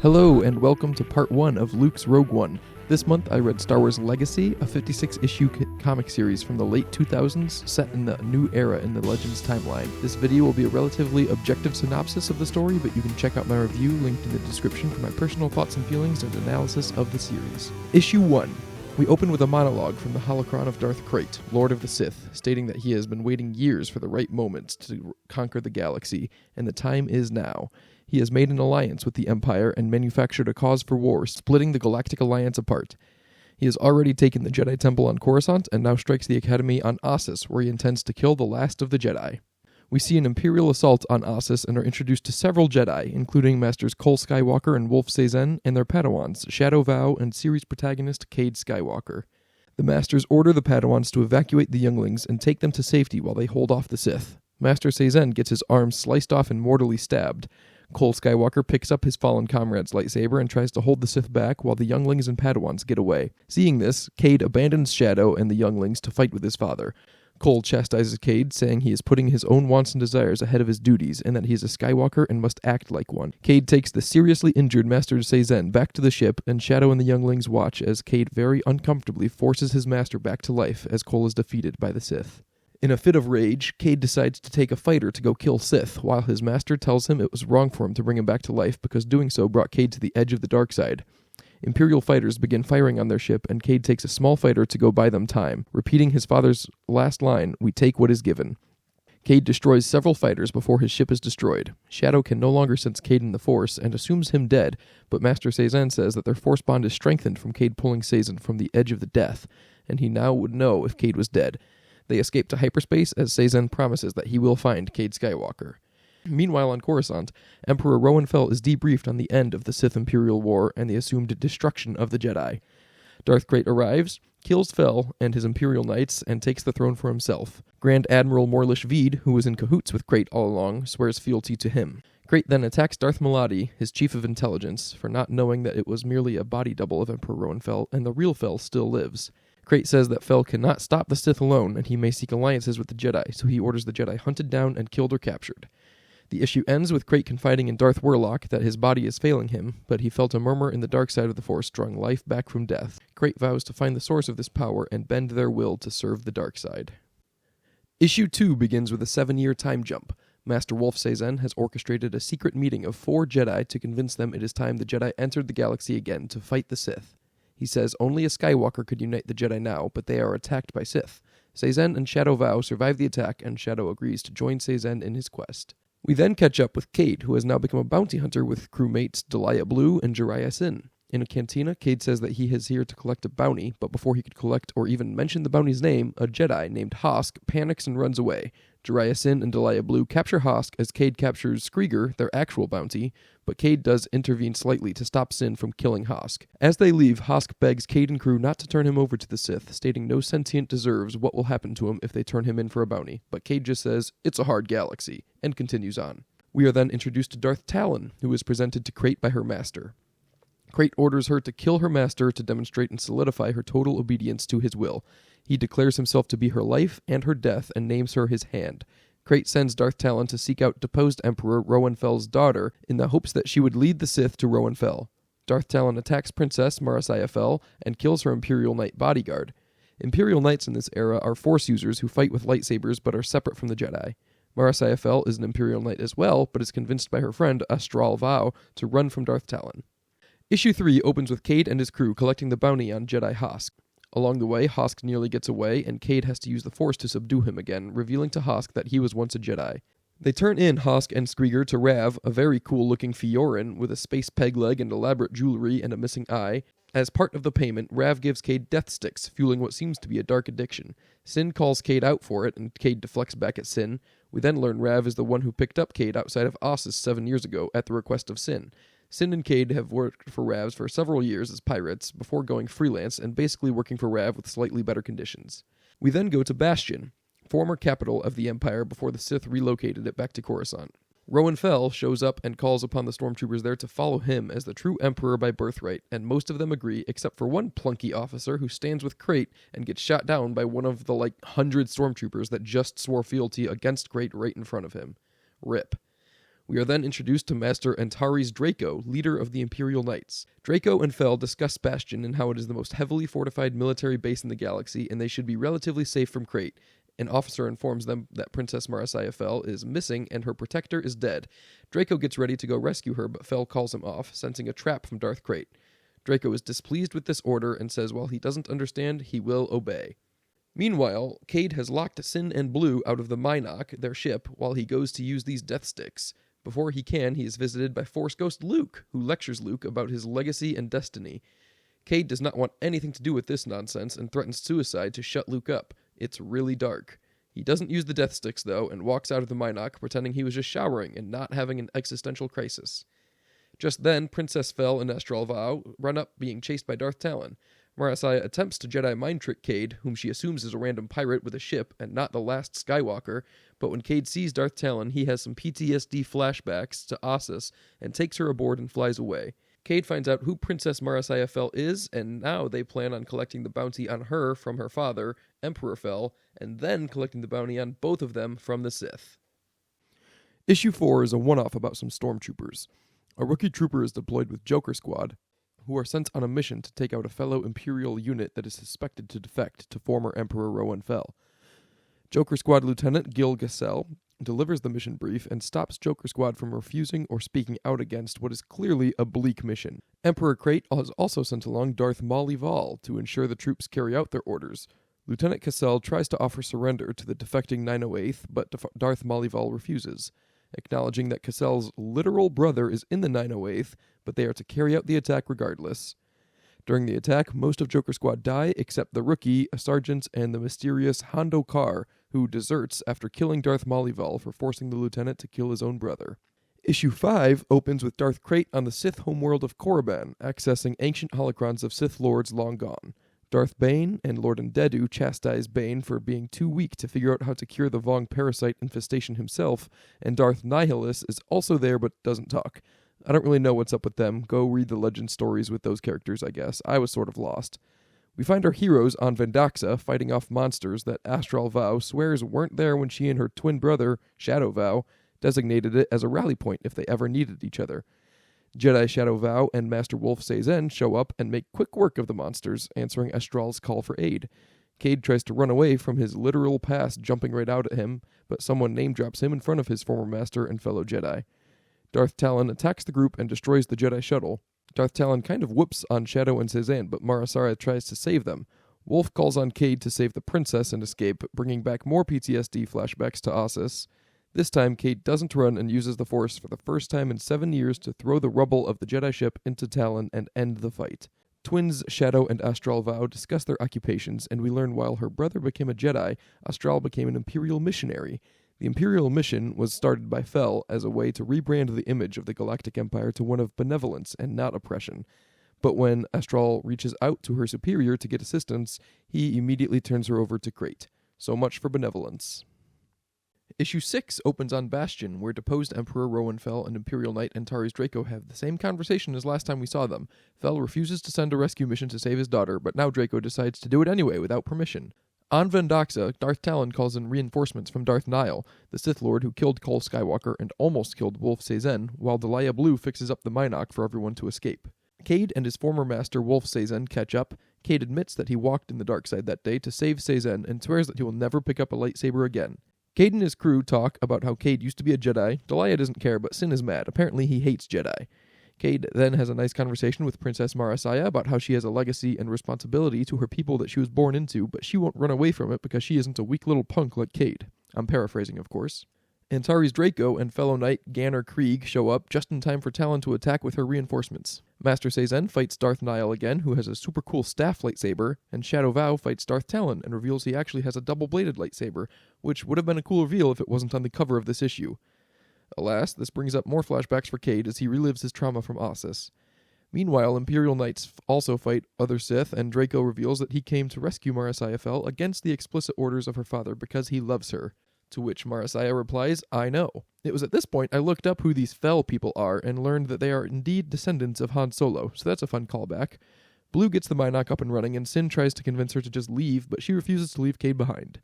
Hello, and welcome to part 1 of Luke's Rogue One. This month I read Star Wars Legacy, a 56-issue comic series from the late 2000s set in the new era in the Legends timeline. This video will be a relatively objective synopsis of the story, but you can check out my review linked in the description for my personal thoughts and feelings and analysis of the series. Issue 1. We open with a monologue from the holocron of Darth Krayt, Lord of the Sith, stating that he has been waiting years for the right moment to conquer the galaxy, and the time is now. He has made an alliance with the Empire and manufactured a cause for war, splitting the Galactic Alliance apart. He has already taken the Jedi Temple on Coruscant and now strikes the Academy on Ossus, where he intends to kill the last of the Jedi. We see an Imperial assault on Ossus and are introduced to several Jedi, including Masters Cole Skywalker and Wolf Sazan, and their Padawans, Shadow Vow and series protagonist Cade Skywalker. The Masters order the Padawans to evacuate the younglings and take them to safety while they hold off the Sith. Master Sazan gets his arm sliced off and mortally stabbed. Cole Skywalker picks up his fallen comrade's lightsaber and tries to hold the Sith back while the younglings and Padawans get away. Seeing this, Cade abandons Shadow and the younglings to fight with his father. Cole chastises Cade, saying he is putting his own wants and desires ahead of his duties, and that he is a Skywalker and must act like one. Cade takes the seriously injured Master Sazan back to the ship, and Shadow and the younglings watch as Cade very uncomfortably forces his master back to life as Cole is defeated by the Sith. In a fit of rage, Cade decides to take a fighter to go kill Sith, while his master tells him it was wrong for him to bring him back to life because doing so brought Cade to the edge of the dark side. Imperial fighters begin firing on their ship, and Cade takes a small fighter to go buy them time, repeating his father's last line, "We take what is given." Cade destroys several fighters before his ship is destroyed. Shadow can no longer sense Cade in the Force and assumes him dead, but Master Sazan says that their Force bond is strengthened from Cade pulling Sazan from the edge of the death, and he now would know if Cade was dead. They escape to hyperspace as Sazan promises that he will find Cade Skywalker. Meanwhile on Coruscant, Emperor Rowan Fel is debriefed on the end of the Sith Imperial War and the assumed destruction of the Jedi. Darth Krayt arrives, kills Fel and his Imperial Knights, and takes the throne for himself. Grand Admiral Morlish Veed, who was in cahoots with Krayt all along, swears fealty to him. Krayt then attacks Darth Maladi, his chief of intelligence, for not knowing that it was merely a body double of Emperor Rowan Fel, and the real Fel still lives. Krayt says that Fel cannot stop the Sith alone, and he may seek alliances with the Jedi, so he orders the Jedi hunted down and killed or captured. The issue ends with Krayt confiding in Darth Warlock that his body is failing him, but he felt a murmur in the dark side of the Force drawing life back from death. Krayt vows to find the source of this power and bend their will to serve the dark side. Issue 2 begins with a 7-year time jump. Master Wolf Sazan has orchestrated a secret meeting of 4 Jedi to convince them it is time the Jedi entered the galaxy again to fight the Sith. He says only a Skywalker could unite the Jedi now, but they are attacked by Sith. Sazan and Shadow Vow survive the attack, and Shadow agrees to join Sazan in his quest. We then catch up with Cade, who has now become a bounty hunter with crewmates Delia Blue and Jariah Sin. In a cantina, Cade says that he is here to collect a bounty, but before he could collect or even mention the bounty's name, a Jedi named Hosk panics and runs away. Jariah Sin and Delia Blue capture Hosk as Cade captures Skrieger, their actual bounty, but Cade does intervene slightly to stop Sin from killing Hosk. As they leave, Hosk begs Cade and crew not to turn him over to the Sith, stating no sentient deserves what will happen to him if they turn him in for a bounty, but Cade just says, "It's a hard galaxy," and continues on. We are then introduced to Darth Talon, who is presented to Krayt by her master. Krayt orders her to kill her master to demonstrate and solidify her total obedience to his will. He declares himself to be her life and her death and names her his hand. Krayt sends Darth Talon to seek out deposed Emperor Rowan Fel's daughter in the hopes that she would lead the Sith to Rowan Fel. Darth Talon attacks Princess Marasiah Fel and kills her Imperial Knight bodyguard. Imperial Knights in this era are Force users who fight with lightsabers but are separate from the Jedi. Marasiah Fel is an Imperial Knight as well, but is convinced by her friend Astral Vow to run from Darth Talon. Issue 3 opens with Cade and his crew collecting the bounty on Jedi Hosk. Along the way, Hosk nearly gets away, and Cade has to use the Force to subdue him again, revealing to Hosk that he was once a Jedi. They turn in Hosk and Skrieger to Rav, a very cool-looking Fioran with a space peg leg and elaborate jewelry and a missing eye. As part of the payment, Rav gives Cade death sticks, fueling what seems to be a dark addiction. Sin calls Cade out for it, and Cade deflects back at Sin. We then learn Rav is the one who picked up Cade outside of Ossus 7 years ago at the request of Sin. Sin and Cade have worked for Ravs for several years as pirates before going freelance and basically working for Rav with slightly better conditions. We then go to Bastion, former capital of the Empire before the Sith relocated it back to Coruscant. Rowan Fel shows up and calls upon the stormtroopers there to follow him as the true Emperor by birthright, and most of them agree except for one plunky officer who stands with Krayt and gets shot down by one of the 100 stormtroopers that just swore fealty against Krayt right in front of him. RIP. We are then introduced to Master Antares Draco, leader of the Imperial Knights. Draco and Fel discuss Bastion and how it is the most heavily fortified military base in the galaxy, and they should be relatively safe from Crate. An officer informs them that Princess Marasiah Fel is missing and her protector is dead. Draco gets ready to go rescue her, but Fel calls him off, sensing a trap from Darth Crate. Draco is displeased with this order and says while he doesn't understand, he will obey. Meanwhile, Cade has locked Sin and Blue out of the Mynock, their ship, while he goes to use these death sticks. Before he can, he is visited by Force Ghost Luke, who lectures Luke about his legacy and destiny. Cade does not want anything to do with this nonsense and threatens suicide to shut Luke up. It's really dark. He doesn't use the death sticks, though, and walks out of the Mynock, pretending he was just showering and not having an existential crisis. Just then, Princess Fel and Astral Vow run up, being chased by Darth Talon. Marasiah attempts to Jedi mind trick Cade, whom she assumes is a random pirate with a ship and not the last Skywalker, but when Cade sees Darth Talon, he has some PTSD flashbacks to Ossus and takes her aboard and flies away. Cade finds out who Princess Marasiah Fel is, and now they plan on collecting the bounty on her from her father, Emperor Fel, and then collecting the bounty on both of them from the Sith. Issue 4 is a one-off about some stormtroopers. A rookie trooper is deployed with Joker Squad, who are sent on a mission to take out a fellow Imperial unit that is suspected to defect to former Emperor Rowan Fel. Joker Squad Lieutenant Gil Gassel delivers the mission brief and stops Joker Squad from refusing or speaking out against what is clearly a bleak mission. Emperor Crate has also sent along Darth Malival to ensure the troops carry out their orders. Lieutenant Cassell tries to offer surrender to the defecting 908th, but Darth Malival refuses, acknowledging that Cassell's literal brother is in the 908th, but they are to carry out the attack regardless. During the attack, most of Joker Squad die, except the rookie, a sergeant, and the mysterious Hondo Carr, who deserts after killing Darth Malival for forcing the lieutenant to kill his own brother. Issue 5 opens with Darth Crate on the Sith homeworld of Korriban, accessing ancient holocrons of Sith lords long gone. Darth Bane and Lord Ndedu chastise Bane for being too weak to figure out how to cure the Vong parasite infestation himself, and Darth Nihilus is also there but doesn't talk. I don't really know what's up with them. Go read the legend stories with those characters, I guess. I was sort of lost. We find our heroes on Vendaxa fighting off monsters that Astral Vow swears weren't there when she and her twin brother, Shadow Vow, designated it as a rally point if they ever needed each other. Jedi Shadow Vow and Master Wolf Seizen show up and make quick work of the monsters, answering Astral's call for aid. Cade tries to run away from his literal past, jumping right out at him, but someone name-drops him in front of his former master and fellow Jedi. Darth Talon attacks the group and destroys the Jedi shuttle. Darth Talon kind of whoops on Shadow and Seizen, but Marasiah tries to save them. Wolf calls on Cade to save the princess and escape, bringing back more PTSD flashbacks to Ossus. This time, Cade doesn't run and uses the Force for the first time in 7 years to throw the rubble of the Jedi ship into Talon and end the fight. Twins Shadow and Astral Vow discuss their occupations, and we learn while her brother became a Jedi, Astral became an Imperial missionary. The Imperial mission was started by Fel as a way to rebrand the image of the Galactic Empire to one of benevolence and not oppression. But when Astral reaches out to her superior to get assistance, he immediately turns her over to Crate. So much for benevolence. Issue 6 opens on Bastion, where deposed Emperor Rowan Fel and Imperial Knight Antares Draco have the same conversation as last time we saw them. Fel refuses to send a rescue mission to save his daughter, but now Draco decides to do it anyway without permission. On Vendaxa, Darth Talon calls in reinforcements from Darth Nihil, the Sith Lord who killed Cole Skywalker and almost killed Wolf Seizen, while Delia Blue fixes up the Mynock for everyone to escape. Cade and his former master Wolf Seizen catch up. Cade admits that he walked in the dark side that day to save Seizen and swears that he will never pick up a lightsaber again. Cade and his crew talk about how Cade used to be a Jedi. Delia doesn't care, but Sin is mad. Apparently he hates Jedi. Cade then has a nice conversation with Princess Marasiah about how she has a legacy and responsibility to her people that she was born into, but she won't run away from it because she isn't a weak little punk like Cade. I'm paraphrasing, of course. Antares Draco and fellow knight Ganner Krieg show up just in time for Talon to attack with her reinforcements. Master Seizen fights Darth Nihil again, who has a super cool staff lightsaber, and Shadow Vow fights Darth Talon and reveals he actually has a double-bladed lightsaber, which would have been a cool reveal if it wasn't on the cover of this issue. Alas, this brings up more flashbacks for Cade as he relives his trauma from Ossus. Meanwhile, Imperial Knights also fight other Sith, and Draco reveals that he came to rescue Marasiah Fel against the explicit orders of her father because he loves her. To which Marasiah replies, I know. It was at this point I looked up who these Fel people are and learned that they are indeed descendants of Han Solo, so that's a fun callback. Blue gets the Mynock up and running, and Sin tries to convince her to just leave, but she refuses to leave Cade behind.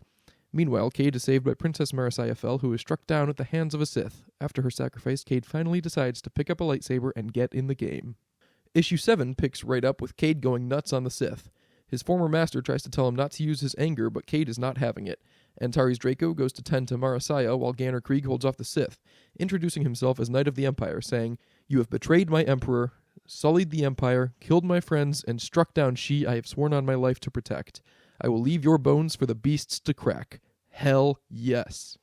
Meanwhile, Cade is saved by Princess Marasiah Fel, who is struck down at the hands of a Sith. After her sacrifice, Cade finally decides to pick up a lightsaber and get in the game. Issue 7 picks right up with Cade going nuts on the Sith. His former master tries to tell him not to use his anger, but Cade is not having it. Antares Draco goes to tend to Marasiah while Ganner Krieg holds off the Sith, introducing himself as Knight of the Empire, saying, "You have betrayed my Emperor, sullied the Empire, killed my friends, and struck down she I have sworn on my life to protect. I will leave your bones for the beasts to crack. Hell yes."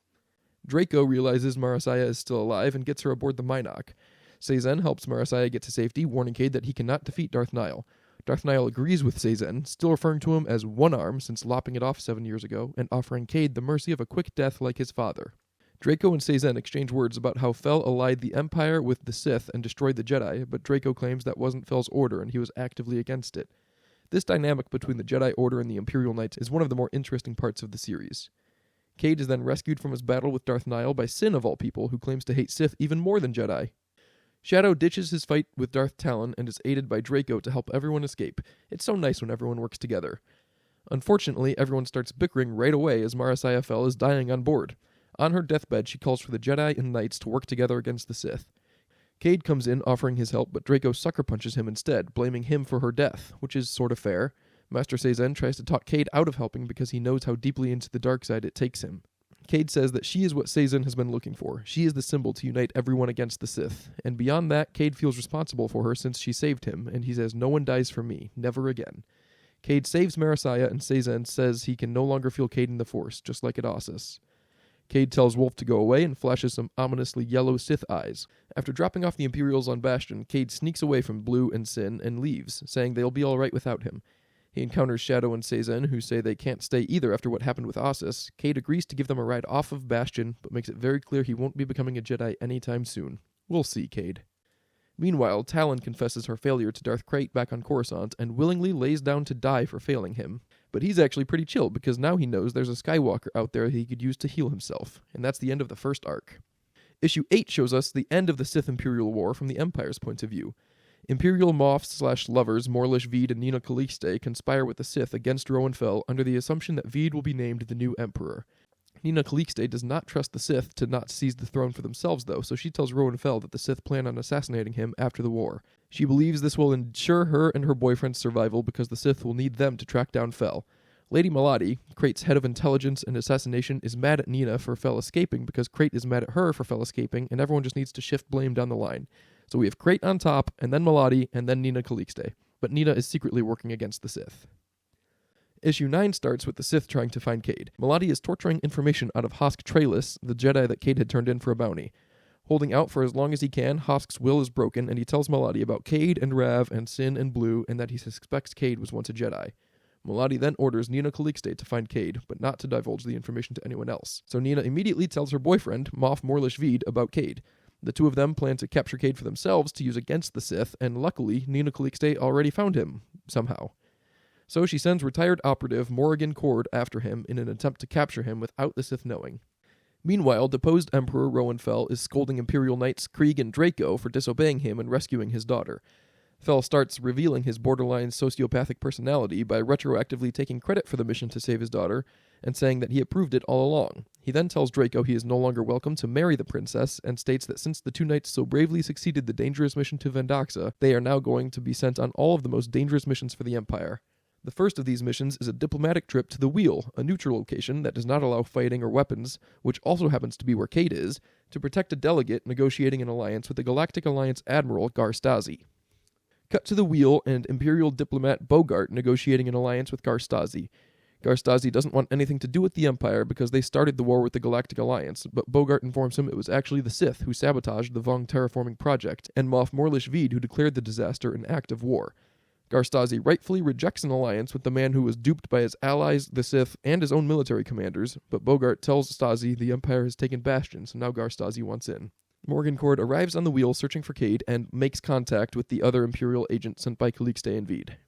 Draco realizes Marasiah is still alive and gets her aboard the Mynock. Sazen helps Marasiah get to safety, warning Cade that he cannot defeat Darth Nihil. Darth Nihil agrees with Sazen, still referring to him as One Arm since lopping it off 7 years ago, and offering Cade the mercy of a quick death like his father. Draco and Sazen exchange words about how Fel allied the Empire with the Sith and destroyed the Jedi, but Draco claims that wasn't Fel's order and he was actively against it. This dynamic between the Jedi Order and the Imperial Knights is one of the more interesting parts of the series. Cade is then rescued from his battle with Darth Nihil by Sin of all people, who claims to hate Sith even more than Jedi. Shadow ditches his fight with Darth Talon and is aided by Draco to help everyone escape. It's so nice when everyone works together. Unfortunately, everyone starts bickering right away as Marasiah Fel is dying on board. On her deathbed, she calls for the Jedi and Knights to work together against the Sith. Cade comes in offering his help, but Draco sucker punches him instead, blaming him for her death, which is sort of fair. Master Sazen tries to talk Cade out of helping because he knows how deeply into the dark side it takes him. Cade says that she is what Sazen has been looking for. She is the symbol to unite everyone against the Sith. And beyond that, Cade feels responsible for her since she saved him, and he says, "No one dies for me, never again." Cade saves Marasiah, and Sazen says he can no longer feel Cade in the Force, just like at Ossus. Cade tells Wolf to go away and flashes some ominously yellow Sith eyes. After dropping off the Imperials on Bastion, Cade sneaks away from Blue and Sin and leaves, saying they'll be alright without him. He encounters Shadow and Sazen, who say they can't stay either after what happened with Ossus. Cade agrees to give them a ride off of Bastion, but makes it very clear he won't be becoming a Jedi anytime soon. We'll see, Cade. Meanwhile, Talon confesses her failure to Darth Krayt back on Coruscant and willingly lays down to die for failing him. But he's actually pretty chill because now he knows there's a Skywalker out there he could use to heal himself, and that's the end of the first arc. Issue 8 shows us the end of the Sith-Imperial War from the Empire's point of view. Imperial Moffs/lovers Morlish Veed and Nina Calixte conspire with the Sith against Rowan Fel under the assumption that Veed will be named the new Emperor. Nina Calixte does not trust the Sith to not seize the throne for themselves, though, so she tells Rowan Fel that the Sith plan on assassinating him after the war. She believes this will ensure her and her boyfriend's survival because the Sith will need them to track down Fel. Lady Maladi, Krayt's head of intelligence and assassination, is mad at Nina for Fel escaping because Krayt is mad at her for Fel escaping, and everyone just needs to shift blame down the line. So we have Krayt on top, and then Maladi, and then Nina Calixte. But Nina is secretly working against the Sith. Issue 9 starts with the Sith trying to find Cade. Maladi is torturing information out of Hosk Trayless, the Jedi that Cade had turned in for a bounty. Holding out for as long as he can, Hosk's will is broken, and he tells Maladi about Cade and Rav and Sin and Blue, and that he suspects Cade was once a Jedi. Maladi then orders Nina Calixte to find Cade, but not to divulge the information to anyone else. So Nina immediately tells her boyfriend, Moff Morlish Veed, about Cade. The two of them plan to capture Cade for themselves to use against the Sith, and luckily, Nina Calixte already found him, somehow. So she sends retired operative Morrigan Cord after him in an attempt to capture him without the Sith knowing. Meanwhile, deposed Emperor Rowan Fel is scolding Imperial Knights Krieg and Draco for disobeying him and rescuing his daughter. Fel starts revealing his borderline sociopathic personality by retroactively taking credit for the mission to save his daughter and saying that he approved it all along. He then tells Draco he is no longer welcome to marry the princess and states that since the two knights so bravely succeeded the dangerous mission to Vendaxa, they are now going to be sent on all of the most dangerous missions for the Empire. The first of these missions is a diplomatic trip to the Wheel, a neutral location that does not allow fighting or weapons, which also happens to be where Cade is, to protect a delegate negotiating an alliance with the Galactic Alliance Admiral Gar Stasi. Cut to the Wheel and Imperial diplomat Bogart negotiating an alliance with Gar Stasi. Gar Stasi doesn't want anything to do with the Empire because they started the war with the Galactic Alliance, but Bogart informs him it was actually the Sith who sabotaged the Vong terraforming project, and Moff Morlish Veed who declared the disaster an act of war. Gar Stasi rightfully rejects an alliance with the man who was duped by his allies, the Sith, and his own military commanders, but Bogart tells Stasi the Empire has taken Bastion, so now Gar Stasi wants in. Morgan Cord arrives on the Wheel searching for Cade and makes contact with the other Imperial agent sent by Calixte and Veed.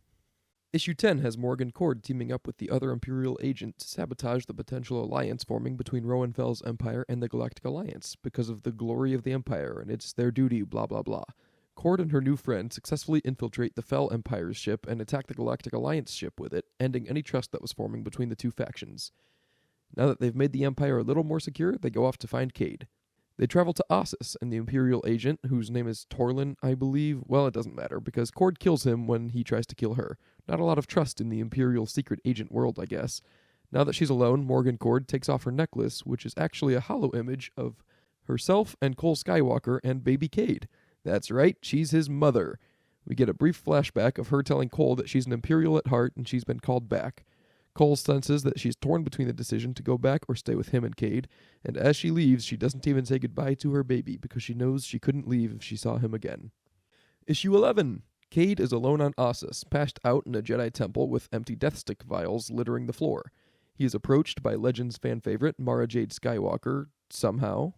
Issue 10 has Morgan Cord teaming up with the other Imperial agent to sabotage the potential alliance forming between Rowan Fel's Empire and the Galactic Alliance because of the glory of the Empire and it's their duty, blah blah blah. Cord and her new friend successfully infiltrate the Fel Empire's ship and attack the Galactic Alliance ship with it, ending any trust that was forming between the two factions. Now that they've made the Empire a little more secure, they go off to find Cade. They travel to Ossus, and the Imperial agent, whose name is Torlin, I believe. Well, it doesn't matter, because Cord kills him when he tries to kill her. Not a lot of trust in the Imperial secret agent world, I guess. Now that she's alone, Morgan Cord takes off her necklace, which is actually a hollow image of herself and Cole Skywalker and baby Cade. That's right, she's his mother. We get a brief flashback of her telling Cole that she's an Imperial at heart and she's been called back. Cole senses that she's torn between the decision to go back or stay with him and Cade, and as she leaves, she doesn't even say goodbye to her baby because she knows she couldn't leave if she saw him again. Issue 11. Cade is alone on Ossus, passed out in a Jedi temple with empty Death Stick vials littering the floor. He is approached by Legends fan favorite Mara Jade Skywalker, somehow.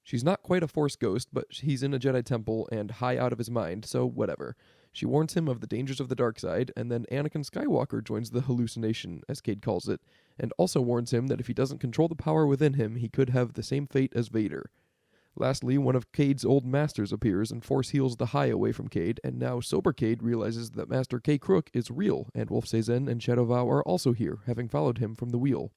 She's not quite a Force ghost, but he's in a Jedi temple and high out of his mind, so whatever. She warns him of the dangers of the dark side, and then Anakin Skywalker joins the hallucination, as Cade calls it, and also warns him that if he doesn't control the power within him, he could have the same fate as Vader. Lastly, one of Cade's old masters appears and force heals the high away from Cade, and now sober Cade realizes that Master K. Crook is real, and Wolf Sazin and Shadow Vow are also here, having followed him from the wheel.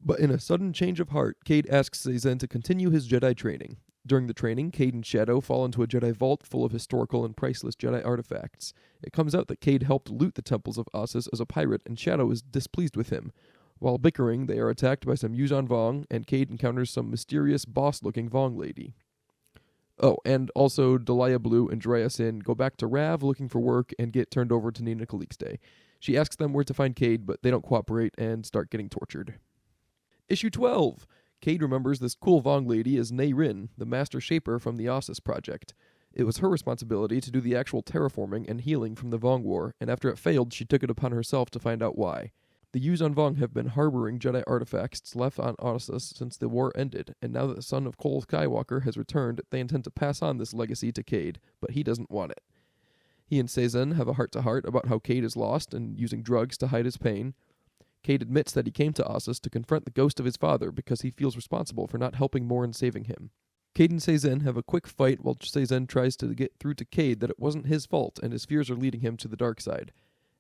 But in a sudden change of heart, Cade asks Sazin to continue his Jedi training. During the training, Cade and Shadow fall into a Jedi vault full of historical and priceless Jedi artifacts. It comes out that Cade helped loot the temples of Ossus as a pirate, and Shadow is displeased with him. While bickering, they are attacked by some Yuuzhan Vong, and Cade encounters some mysterious boss-looking Vong lady. Oh, and also Delia Blue and Drea Sin go back to Rav looking for work and get turned over to Nina Calixte. She asks them where to find Cade, but they don't cooperate and start getting tortured. Issue 12. Cade remembers this cool Vong lady as Nay Rin, the master shaper from the Ossus project. It was her responsibility to do the actual terraforming and healing from the Vong War, and after it failed, she took it upon herself to find out why. The Yuuzhan Vong have been harboring Jedi artifacts left on Ossus since the war ended, and now that the son of Cole Skywalker has returned, they intend to pass on this legacy to Cade, but he doesn't want it. He and Sazin have a heart-to-heart about how Cade is lost and using drugs to hide his pain. Cade admits that he came to Ossus to confront the ghost of his father because he feels responsible for not helping Morin saving him. Cade and Sazin have a quick fight while Sazin tries to get through to Cade that it wasn't his fault and his fears are leading him to the dark side.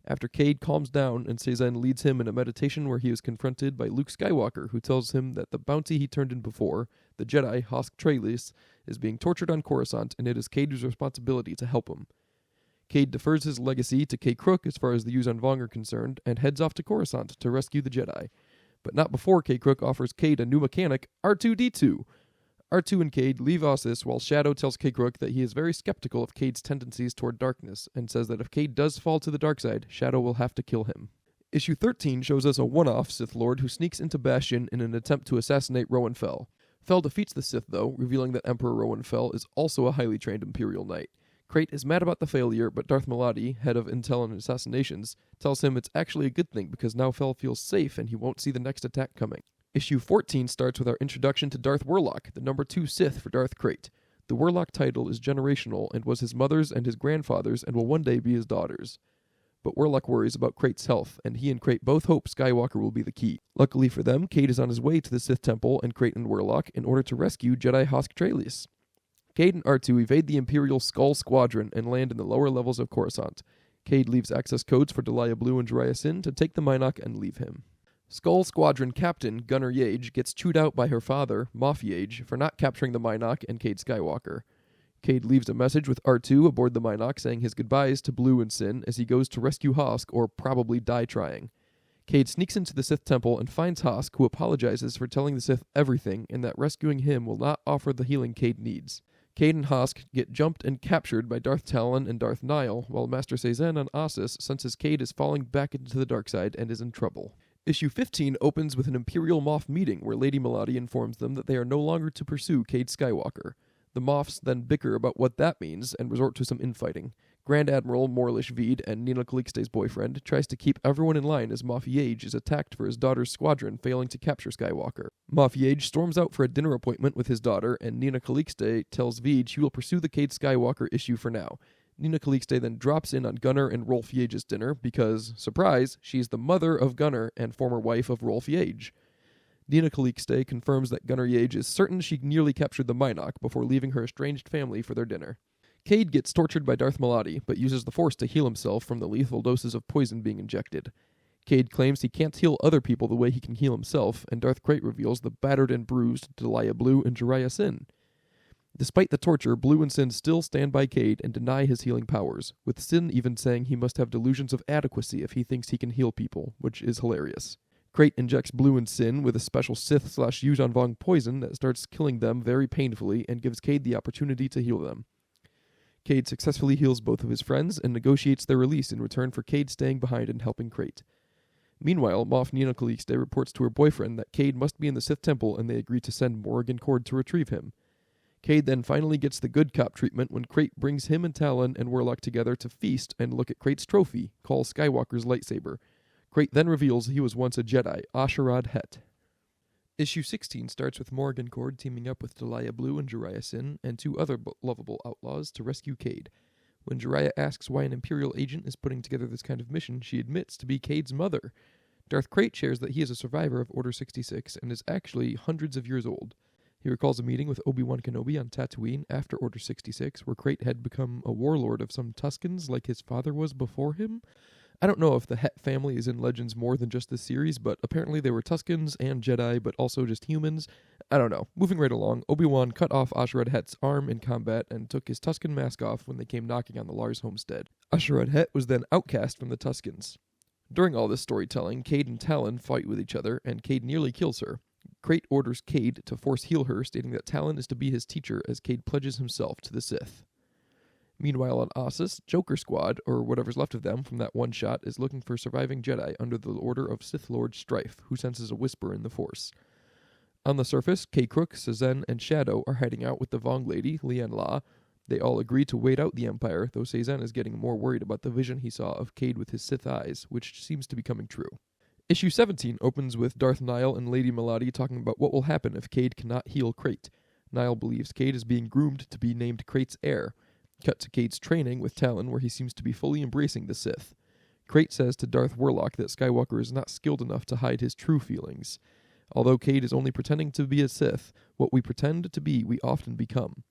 After Cade calms down and Sazin leads him in a meditation where he is confronted by Luke Skywalker, who tells him that the bounty he turned in before, the Jedi Hosk Trailis, is being tortured on Coruscant and it is Cade's responsibility to help him. Cade defers his legacy to K. Crook as far as the Yuuzhan Vong are concerned, and heads off to Coruscant to rescue the Jedi. But not before K. Crook offers Cade a new mechanic, R2-D2. R2 and Cade leave Ossus while Shadow tells K. Crook that he is very skeptical of Cade's tendencies toward darkness, and says that if Cade does fall to the dark side, Shadow will have to kill him. Issue 13 shows us a one-off Sith Lord who sneaks into Bastion in an attempt to assassinate Rowan Fel. Fel defeats the Sith, though, revealing that Emperor Rowan Fel is also a highly trained Imperial Knight. Crate is mad about the failure, but Darth Maladi, head of Intel and Assassinations, tells him it's actually a good thing because now Fel feels safe and he won't see the next attack coming. Issue 14 starts with our introduction to Darth Warlock, the number 2 Sith for Darth Crate. The Warlock title is generational and was his mother's and his grandfather's and will one day be his daughter's. But Warlock worries about Crate's health, and he and Crate both hope Skywalker will be the key. Luckily for them, Cade is on his way to the Sith Temple and Crate and Warlock in order to rescue Jedi Hosk Trailis. Cade and R2 evade the Imperial Skull Squadron and land in the lower levels of Coruscant. Cade leaves access codes for Delia Blue and Drea Sin to take the Mynock and leave him. Skull Squadron Captain Gunnar Yage gets chewed out by her father, Moff Yage, for not capturing the Mynock and Cade Skywalker. Cade leaves a message with R2 aboard the Mynock saying his goodbyes to Blue and Sin as he goes to rescue Hosk or probably die trying. Cade sneaks into the Sith Temple and finds Hosk, who apologizes for telling the Sith everything and that rescuing him will not offer the healing Cade needs. Cade and Hosk get jumped and captured by Darth Talon and Darth Nihil, while Master Sazin on Ossus senses Cade is falling back into the dark side and is in trouble. Issue 15 opens with an Imperial Moff meeting where Lady Maladi informs them that they are no longer to pursue Cade Skywalker. The Moffs then bicker about what that means and resort to some infighting. Grand Admiral Morlish Veed and Nina Calixte's boyfriend tries to keep everyone in line as Moff Yage is attacked for his daughter's squadron failing to capture Skywalker. Moff Yage storms out for a dinner appointment with his daughter, and Nina Calixte tells Veed she will pursue the Cade Skywalker issue for now. Nina Calixte then drops in on Gunnar and Rolf Yage's dinner because, surprise, she's the mother of Gunnar and former wife of Rolf Yage. Nina Calixte confirms that Gunnar Yage is certain she nearly captured the Mynock before leaving her estranged family for their dinner. Cade gets tortured by Darth Maladi, but uses the Force to heal himself from the lethal doses of poison being injected. Cade claims he can't heal other people the way he can heal himself, and Darth Krayt reveals the battered and bruised Delia Blue and Jiraiya Sin. Despite the torture, Blue and Sin still stand by Cade and deny his healing powers, with Sin even saying he must have delusions of adequacy if he thinks he can heal people, which is hilarious. Krayt injects Blue and Sin with a special Sith/Yuuzhan Vong poison that starts killing them very painfully and gives Cade the opportunity to heal them. Cade successfully heals both of his friends and negotiates their release in return for Cade staying behind and helping Krayt. Meanwhile, Moff Nina Calixte reports to her boyfriend that Cade must be in the Sith Temple and they agree to send Morgan Cord to retrieve him. Cade then finally gets the good cop treatment when Krayt brings him and Talon and Warlock together to feast and look at Krayt's trophy, Call Skywalker's lightsaber. Krayt then reveals he was once a Jedi, Asherad Het. Issue 16 starts with Morgan Cord teaming up with Delia Blue and Jiraiya Sin and two other lovable outlaws to rescue Cade. When Jiraiya asks why an Imperial agent is putting together this kind of mission, she admits to be Cade's mother. Darth Krayt shares that he is a survivor of Order 66 and is actually hundreds of years old. He recalls a meeting with Obi-Wan Kenobi on Tatooine after Order 66, where Krayt had become a warlord of some Tuskens like his father was before him. I don't know if the Het family is in Legends more than just this series, but apparently they were Tuskens and Jedi, but also just humans. I don't know. Moving right along, Obi-Wan cut off Asherad Het's arm in combat and took his Tusken mask off when they came knocking on the Lars homestead. Asherad Het was then outcast from the Tuskens. During all this storytelling, Cade and Talon fight with each other, and Cade nearly kills her. Krayt orders Cade to force heal her, stating that Talon is to be his teacher as Cade pledges himself to the Sith. Meanwhile on Ossus, Joker Squad, or whatever's left of them from that one shot, is looking for surviving Jedi under the order of Sith Lord Strife, who senses a whisper in the Force. On the surface, K-Crook, Sazen, and Shadow are hiding out with the Vong lady, Lian La. They all agree to wait out the Empire, though Sazen is getting more worried about the vision he saw of Cade with his Sith eyes, which seems to be coming true. Issue 17 opens with Darth Nihil and Lady Melody talking about what will happen if Cade cannot heal Krayt. Nihil believes Cade is being groomed to be named Krayt's heir. Cut to Cade's training with Talon, where he seems to be fully embracing the Sith. Krayt says to Darth Warlock that Skywalker is not skilled enough to hide his true feelings. Although Cade is only pretending to be a Sith, what we pretend to be, we often become.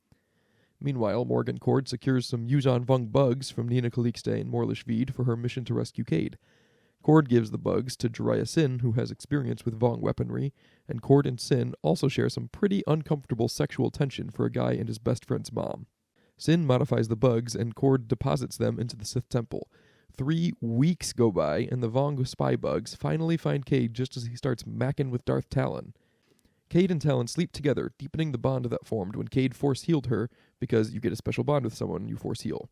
Meanwhile, Morgan Cord secures some Yuuzhan Vong bugs from Nina Calixte and Morlish Veed for her mission to rescue Cade. Cord gives the bugs to Jiraiya Sin, who has experience with Vong weaponry, and Cord and Sin also share some pretty uncomfortable sexual tension for a guy and his best friend's mom. Sin modifies the bugs, and Cord deposits them into the Sith Temple. 3 weeks go by, and the Vong spy bugs finally find Cade just as he starts macking with Darth Talon. Cade and Talon sleep together, deepening the bond that formed when Cade force-healed her, because you get a special bond with someone you force-heal.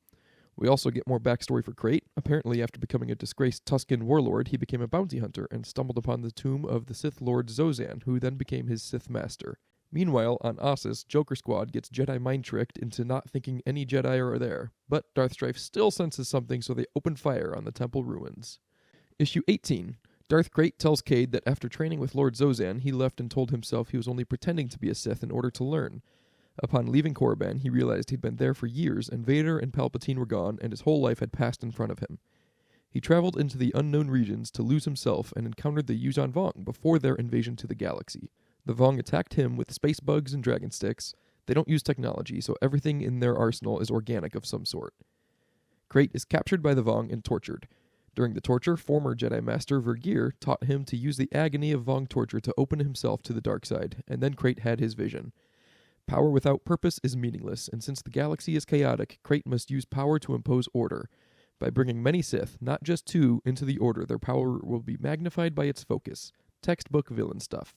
We also get more backstory for Krayt. Apparently, after becoming a disgraced Tusken warlord, he became a bounty hunter and stumbled upon the tomb of the Sith Lord Zozan, who then became his Sith master. Meanwhile, on Ossus, Joker Squad gets Jedi mind-tricked into not thinking any Jedi are there, but Darth Strife still senses something, so they open fire on the temple ruins. Issue 18. Darth Krayt tells Cade that after training with Lord Zozan, he left and told himself he was only pretending to be a Sith in order to learn. Upon leaving Korriban, he realized he'd been there for years, and Vader and Palpatine were gone, and his whole life had passed in front of him. He traveled into the unknown regions to lose himself and encountered the Yuuzhan Vong before their invasion to the galaxy. The Vong attacked him with space bugs and dragon sticks. They don't use technology, so everything in their arsenal is organic of some sort. Krayt is captured by the Vong and tortured. During the torture, former Jedi Master Vergir taught him to use the agony of Vong torture to open himself to the dark side, and then Krayt had his vision. Power without purpose is meaningless, and since the galaxy is chaotic, Krayt must use power to impose order. By bringing many Sith, not just 2, into the Order, their power will be magnified by its focus. Textbook villain stuff.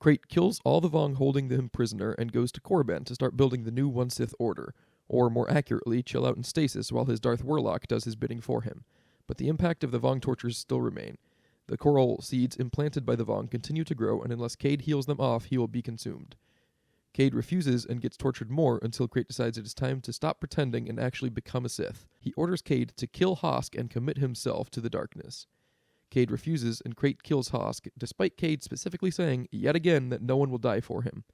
Krayt kills all the Vong holding him prisoner and goes to Korriban to start building the new One Sith Order, or more accurately, chill out in stasis while his Darth Warlock does his bidding for him. But the impact of the Vong tortures still remain. The coral seeds implanted by the Vong continue to grow, and unless Cade heals them off, he will be consumed. Cade refuses and gets tortured more until Krayt decides it is time to stop pretending and actually become a Sith. He orders Cade to kill Hosk and commit himself to the darkness. Cade refuses, and Krayt kills Hosk, despite Cade specifically saying, yet again, that no one will die for him.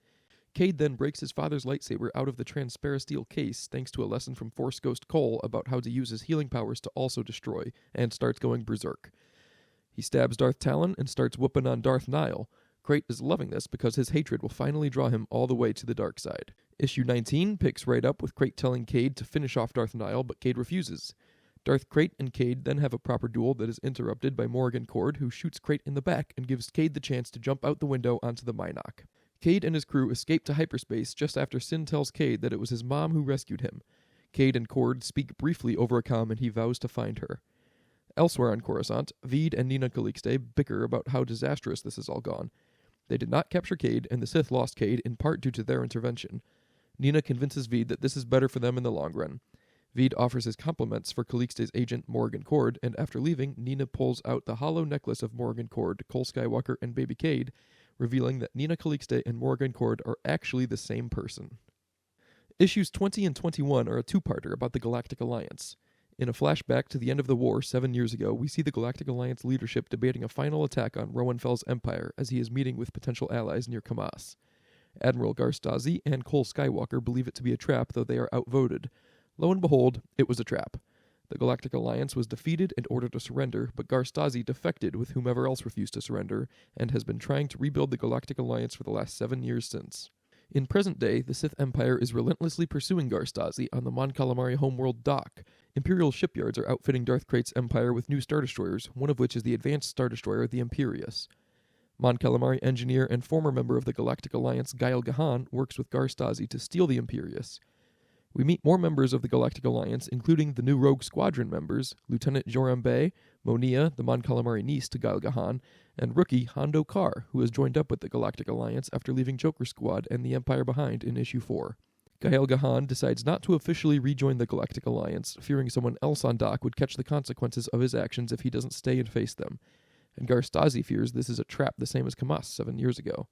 Cade then breaks his father's lightsaber out of the transparasteel case thanks to a lesson from Force Ghost Cole about how to use his healing powers to also destroy, and starts going berserk. He stabs Darth Talon and starts whooping on Darth Nihil. Krayt is loving this because his hatred will finally draw him all the way to the dark side. Issue 19 picks right up with Krayt telling Cade to finish off Darth Nihil, but Cade refuses. Darth Krayt and Cade then have a proper duel that is interrupted by Morgan Cord, who shoots Krayt in the back and gives Cade the chance to jump out the window onto the Mynock. Cade and his crew escape to hyperspace just after Sin tells Cade that it was his mom who rescued him. Cade and Cord speak briefly over a comm and he vows to find her. Elsewhere on Coruscant, Veed and Nina Calixte bicker about how disastrous this has all gone. They did not capture Cade, and the Sith lost Cade in part due to their intervention. Nina convinces Veed that this is better for them in the long run. Veed offers his compliments for Calixte's agent Morgan Cord, and after leaving, Nina pulls out the hollow necklace of Morgan Cord, Cole Skywalker, and baby Cade, revealing that Nina Calixte and Morgan Cord are actually the same person. Issues 20 and 21 are a two-parter about the Galactic Alliance. In a flashback to the end of the war 7 years ago, we see the Galactic Alliance leadership debating a final attack on Rowan Fell's empire as he is meeting with potential allies near Kamas. Admiral Garstazi and Cole Skywalker believe it to be a trap, though they are outvoted. Lo and behold, it was a trap. The Galactic Alliance was defeated and ordered to surrender, but Garstazi defected with whomever else refused to surrender, and has been trying to rebuild the Galactic Alliance for the last 7 years since. In present day, the Sith Empire is relentlessly pursuing Garstazi on the Mon Calamari homeworld dock. Imperial shipyards are outfitting Darth Krayt's empire with new Star Destroyers, one of which is the advanced Star Destroyer, the Imperius. Mon Calamari engineer and former member of the Galactic Alliance, Gael Gahan, works with Garstazi to steal the Imperius. We meet more members of the Galactic Alliance, including the new Rogue Squadron members, Lieutenant Joram Bey, Monia, the Mon Calamari niece to Gael Gahan, and rookie Hondo Kar, who has joined up with the Galactic Alliance after leaving Joker Squad and the Empire behind in Issue 4. Gael Gahan decides not to officially rejoin the Galactic Alliance, fearing someone else on dock would catch the consequences of his actions if he doesn't stay and face them. And Garstazi fears this is a trap the same as Kamas 7 years ago.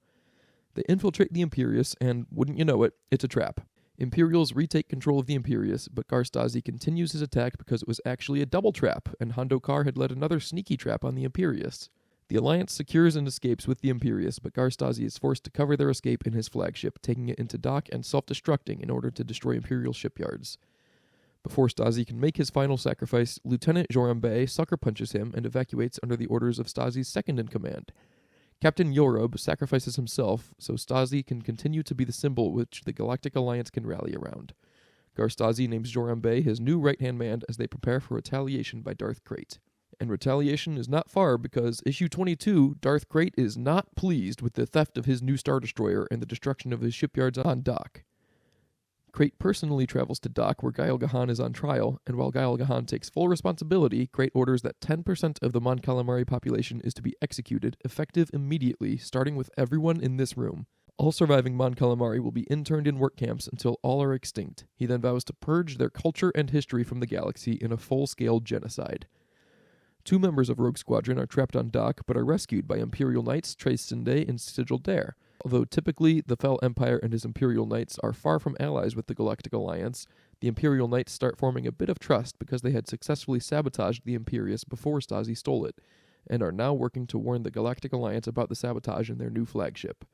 They infiltrate the Imperius, and wouldn't you know it, it's a trap. Imperials retake control of the Imperius, but Garstazi continues his attack because it was actually a double trap, and Hondo Kar had led another sneaky trap on the Imperius. The Alliance secures and escapes with the Imperius, but Garstazi is forced to cover their escape in his flagship, taking it into dock and self-destructing in order to destroy Imperial shipyards. Before Stasi can make his final sacrifice, Lieutenant Joram Bey sucker punches him and evacuates under the orders of Stasi's second-in-command. Captain Yorub sacrifices himself so Stasi can continue to be the symbol which the Galactic Alliance can rally around. Garstazi names Joram Bey his new right-hand man as they prepare for retaliation by Darth Krayt. And retaliation is not far because Issue 22, Darth Krayt is not pleased with the theft of his new Star Destroyer and the destruction of his shipyards on dock. Krayt personally travels to dock where Gael Gahan is on trial, and while Gael Gahan takes full responsibility, Krayt orders that 10% of the Mon Calamari population is to be executed, effective immediately, starting with everyone in this room. All surviving Mon Calamari will be interned in work camps until all are extinct. He then vows to purge their culture and history from the galaxy in a full-scale genocide. 2 members of Rogue Squadron are trapped on dock, but are rescued by Imperial Knights Trace Sinde and Sigil Dare. Although typically the Fel Empire and his Imperial Knights are far from allies with the Galactic Alliance, the Imperial Knights start forming a bit of trust because they had successfully sabotaged the Imperius before Stasi stole it, and are now working to warn the Galactic Alliance about the sabotage in their new flagship.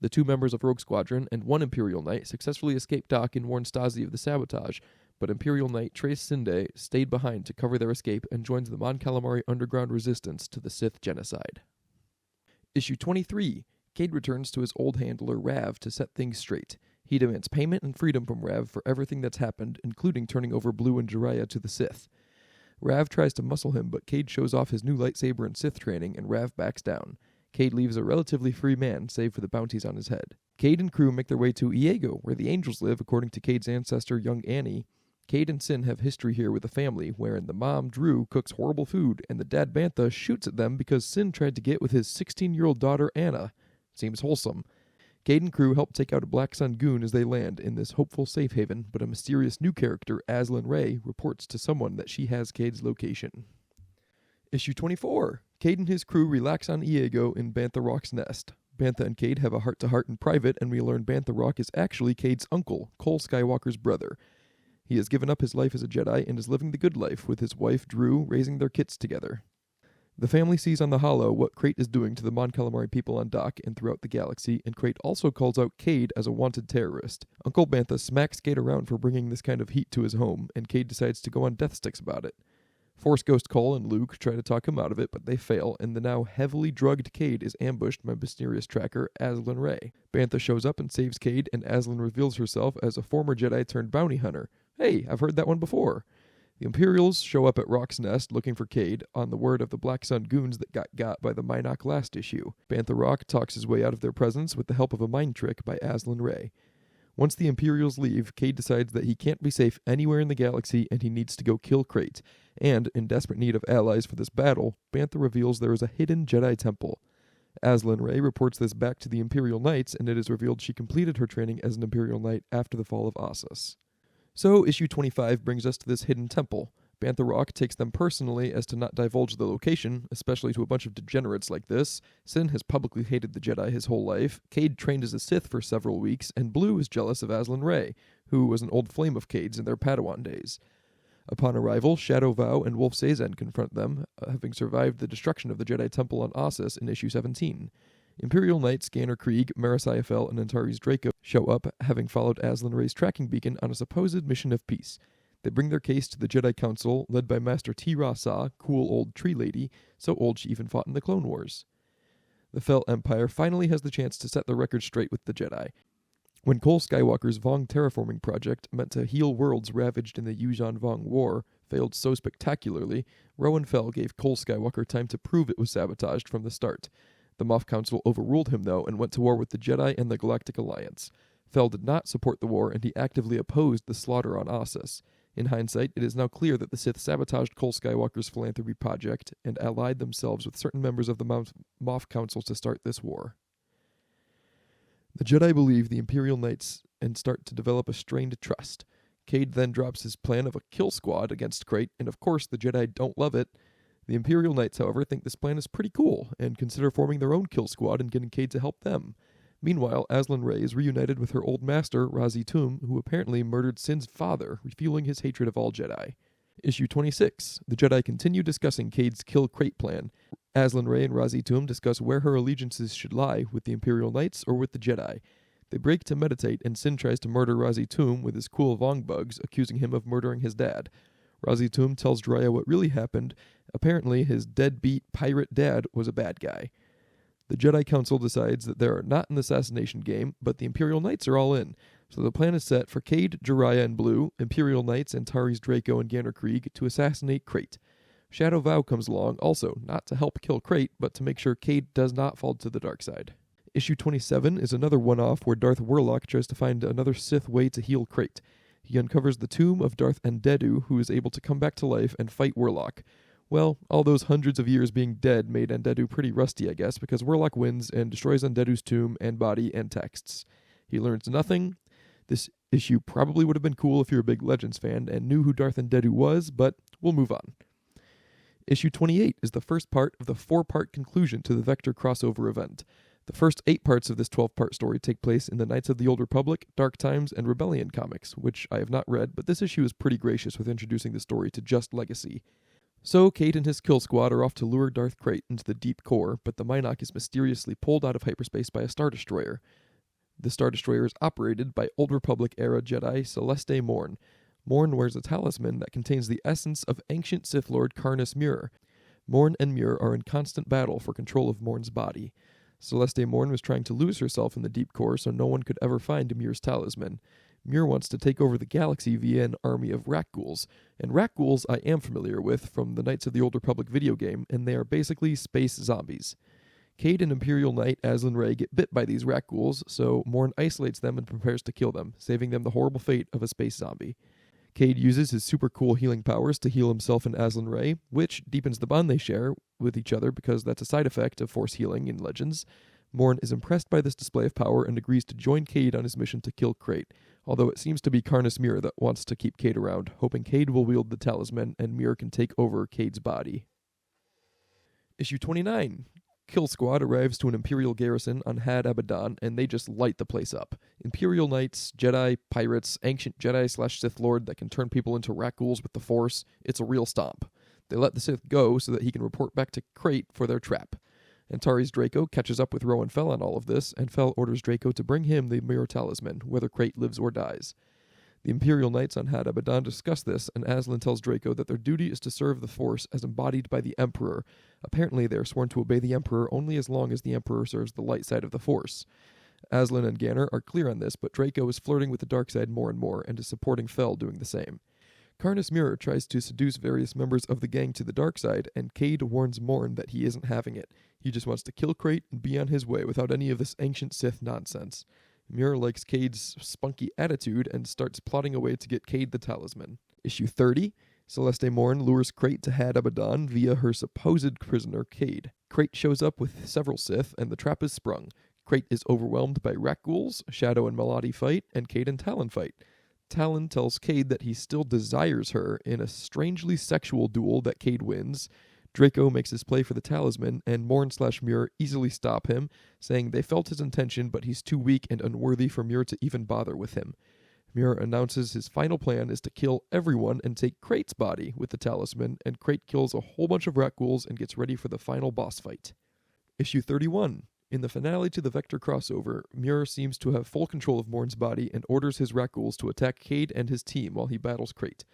The 2 members of Rogue Squadron and 1 Imperial Knight successfully escape dock and warn Stasi of the sabotage, but Imperial Knight Trace Sinde stayed behind to cover their escape and joins the Mon Calamari underground resistance to the Sith genocide. Issue 23. Cade returns to his old handler, Rav, to set things straight. He demands payment and freedom from Rav for everything that's happened, including turning over Blue and Jiraiya to the Sith. Rav tries to muscle him, but Cade shows off his new lightsaber and Sith training, and Rav backs down. Cade leaves a relatively free man, save for the bounties on his head. Cade and crew make their way to Iego, where the angels live, according to Cade's ancestor, young Annie. Cade and Sin have history here with a family, wherein the mom, Drew, cooks horrible food, and the dad, Bantha, shoots at them because Sin tried to get with his 16-year-old daughter, Anna. Seems wholesome. Cade and crew help take out a Black Sun goon as they land in this hopeful safe haven, but a mysterious new character, Azlyn Ray, reports to someone that she has Cade's location. Issue 24. Cade and his crew relax on Iego in Bantha Rock's nest. Bantha and Cade have a heart-to-heart in private, and we learn Bantha Rock is actually Cade's uncle, Cole Skywalker's brother. He has given up his life as a Jedi and is living the good life with his wife, Drew, raising their kits together. The family sees on the holo what Krayt is doing to the Mon Calamari people on dock and throughout the galaxy, and Krayt also calls out Cade as a wanted terrorist. Uncle Bantha smacks Cade around for bringing this kind of heat to his home, and Cade decides to go on death sticks about it. Force Ghost Cole and Luke try to talk him out of it, but they fail, and the now heavily drugged Cade is ambushed by mysterious tracker Azlyn Ray. Bantha shows up and saves Cade, and Azlyn reveals herself as a former Jedi turned bounty hunter. Hey, I've heard that one before. The Imperials show up at Rock's Nest looking for Cade on the word of the Black Sun goons that got by the Minok last issue. Bantha Rock talks his way out of their presence with the help of a mind trick by Aslan Ray. Once the Imperials leave, Cade decides that he can't be safe anywhere in the galaxy and he needs to go kill Crate. And, in desperate need of allies for this battle, Bantha reveals there is a hidden Jedi temple. Aslan Ray reports this back to the Imperial Knights, and it is revealed she completed her training as an Imperial Knight after the fall of Ossus. So, issue 25 brings us to this hidden temple. Bantha Rock takes them personally as to not divulge the location, especially to a bunch of degenerates like this. Sin has publicly hated the Jedi his whole life, Cade trained as a Sith for several weeks, and Blue is jealous of Aslan Ray, who was an old flame of Cade's in their Padawan days. Upon arrival, Shadow Vow and Wolf Sazan confront them, having survived the destruction of the Jedi Temple on Ossus in issue 17. Imperial Knights Ganner Krieg, Marasiah Fel, and Antares Draco show up, having followed Aslan Ray's tracking beacon on a supposed mission of peace. They bring their case to the Jedi Council, led by Master T-Ra-Sa, cool old tree lady, so old she even fought in the Clone Wars. The Fel Empire finally has the chance to set the record straight with the Jedi. When Cole Skywalker's Vong terraforming project, meant to heal worlds ravaged in the Yuuzhan Vong War, failed so spectacularly, Rowan Fel gave Cole Skywalker time to prove it was sabotaged from the start. The Moff Council overruled him, though, and went to war with the Jedi and the Galactic Alliance. Fel did not support the war, and he actively opposed the slaughter on Ossus. In hindsight, it is now clear that the Sith sabotaged Cole Skywalker's philanthropy project and allied themselves with certain members of the Moff Council to start this war. The Jedi believe the Imperial Knights and start to develop a strained trust. Cade then drops his plan of a kill squad against Crate, and of course the Jedi don't love it. The Imperial Knights, however, think this plan is pretty cool, and consider forming their own kill squad and getting Cade to help them. Meanwhile, Aslan Ray is reunited with her old master, Razi Tum, who apparently murdered Sin's father, refueling his hatred of all Jedi. Issue 26. The Jedi continue discussing Cade's kill Crate plan. Aslan Ray and Razi Tum discuss where her allegiances should lie, with the Imperial Knights or with the Jedi. They break to meditate, and Sin tries to murder Razi Tum with his cool Vong bugs, accusing him of murdering his dad. Razi Tum tells Drya what really happened. Apparently, his deadbeat pirate dad was a bad guy. The Jedi Council decides that they are not an assassination game, but the Imperial Knights are all in. So the plan is set for Cade, Jiraiya, and Blue, Imperial Knights, Antares Draco, and Ganner Krieg to assassinate Crate. Shadow Vow comes along, also not to help kill Crate, but to make sure Cade does not fall to the dark side. Issue 27 is another one-off where Darth Warlock tries to find another Sith way to heal Crate. He uncovers the tomb of Darth Endedu, who is able to come back to life and fight Warlock. Well, all those hundreds of years being dead made Endedu pretty rusty, I guess, because Warlock wins and destroys Endedu's tomb and body and texts. He learns nothing. This issue probably would have been cool if you're a big Legends fan and knew who Darth Endedu was, but we'll move on. Issue 28 is the first part of the 4-part conclusion to the Vector crossover event. The first 8 parts of this 12-part story take place in the Knights of the Old Republic, Dark Times, and Rebellion comics, which I have not read, but this issue is pretty gracious with introducing the story to just Legacy. So, Cade and his kill squad are off to lure Darth Crate into the deep core, but the Minok is mysteriously pulled out of hyperspace by a Star Destroyer. The Star Destroyer is operated by Old Republic-era Jedi Celeste Morn. Morn wears a talisman that contains the essence of ancient Sith Lord Karnus Mur. Morn and Mur are in constant battle for control of Morn's body. Celeste Morn was trying to lose herself in the deep core so no one could ever find Mur's talisman. Mur wants to take over the galaxy via an army of Rakghouls, and Rakghouls I am familiar with from the Knights of the Old Republic video game, and they are basically space zombies. Cade and Imperial Knight Aslan Ray get bit by these Rakghouls, so Morn isolates them and prepares to kill them, saving them the horrible fate of a space zombie. Cade uses his super cool healing powers to heal himself and Aslan Ray, which deepens the bond they share with each other because that's a side effect of Force healing in Legends. Morn is impressed by this display of power and agrees to join Cade on his mission to kill Crate, although it seems to be Karnus Mur that wants to keep Cade around, hoping Cade will wield the talisman and Mur can take over Cade's body. Issue 29. Kill Squad arrives to an Imperial garrison on Had Abaddon, and they just light the place up. Imperial Knights, Jedi, pirates, ancient Jedi/Sith Lord that can turn people into Rakghouls with the Force. It's a real stomp. They let the Sith go so that he can report back to Crate for their trap. Antares Draco catches up with Rowan Fel on all of this, and Fel orders Draco to bring him the Mirror Talisman, whether Crate lives or dies. The Imperial Knights on Had Abaddon discuss this, and Aslan tells Draco that their duty is to serve the Force as embodied by the Emperor. Apparently, they are sworn to obey the Emperor only as long as the Emperor serves the light side of the Force. Aslan and Ganner are clear on this, but Draco is flirting with the dark side more and more, and is supporting Fel doing the same. Karnus Mirror tries to seduce various members of the gang to the dark side, and Cade warns Morn that he isn't having it. He just wants to kill Crate and be on his way without any of this ancient Sith nonsense. Mirror likes Cade's spunky attitude and starts plotting a way to get Cade the talisman. Issue 30, Celeste Morn lures Crate to Had Abaddon via her supposed prisoner Cade. Crate shows up with several Sith, and the trap is sprung. Crate is overwhelmed by Rakghouls, Shadow and Maladi fight, and Cade and Talon fight. Talon tells Cade that he still desires her in a strangely sexual duel that Cade wins. Draco makes his play for the talisman, and Morn/Mirror easily stop him, saying they felt his intention, but he's too weak and unworthy for Mirror to even bother with him. Mirror announces his final plan is to kill everyone and take Crate's body with the talisman, and Crate kills a whole bunch of Rakghouls and gets ready for the final boss fight. Issue 31. In the finale to the Vector crossover, Mirror seems to have full control of Morn's body and orders his Rakghouls to attack Cade and his team while he battles Crate.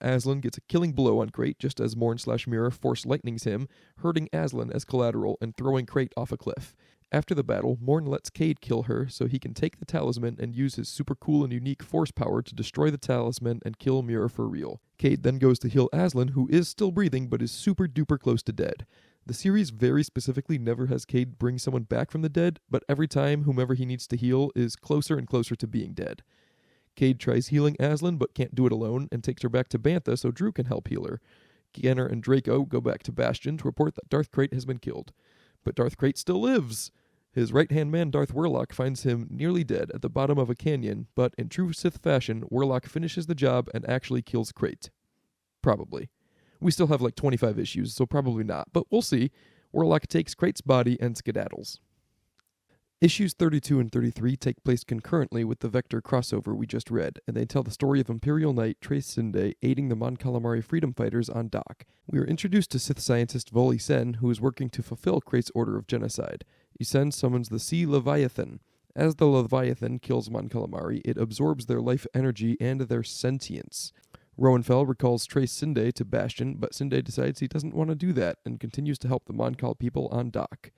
Aslan gets a killing blow on Crate just as Morn/Mirror force lightnings him, hurting Aslan as collateral and throwing Crate off a cliff. After the battle, Morn lets Cade kill her so he can take the talisman and use his super cool and unique force power to destroy the talisman and kill Mirror for real. Cade then goes to heal Aslan, who is still breathing but is super duper close to dead. The series very specifically never has Cade bring someone back from the dead, but every time whomever he needs to heal is closer and closer to being dead. Cade tries healing Aslan but can't do it alone and takes her back to Bantha so Drew can help heal her. Ganner and Draco go back to Bastion to report that Darth Crate has been killed. But Darth Crate still lives! His right-hand man Darth Warlock finds him nearly dead at the bottom of a canyon, but in true Sith fashion, Warlock finishes the job and actually kills Crate. Probably. We still have like 25 issues, so probably not, but we'll see. Warlock takes Crate's body and skedaddles. Issues 32 and 33 take place concurrently with the Vector crossover we just read, and they tell the story of Imperial Knight Trace Sinde aiding the Mon Calamari freedom fighters on Dock. We are introduced to Sith scientist Vol Isen, who is working to fulfill Crate's order of genocide. Isen summons the Sea Leviathan. As the Leviathan kills Mon Calamari, it absorbs their life energy and their sentience. Rowanfell recalls Trace Sinde to Bastion, but Sinde decides he doesn't want to do that and continues to help the Mon Cal people on Dock.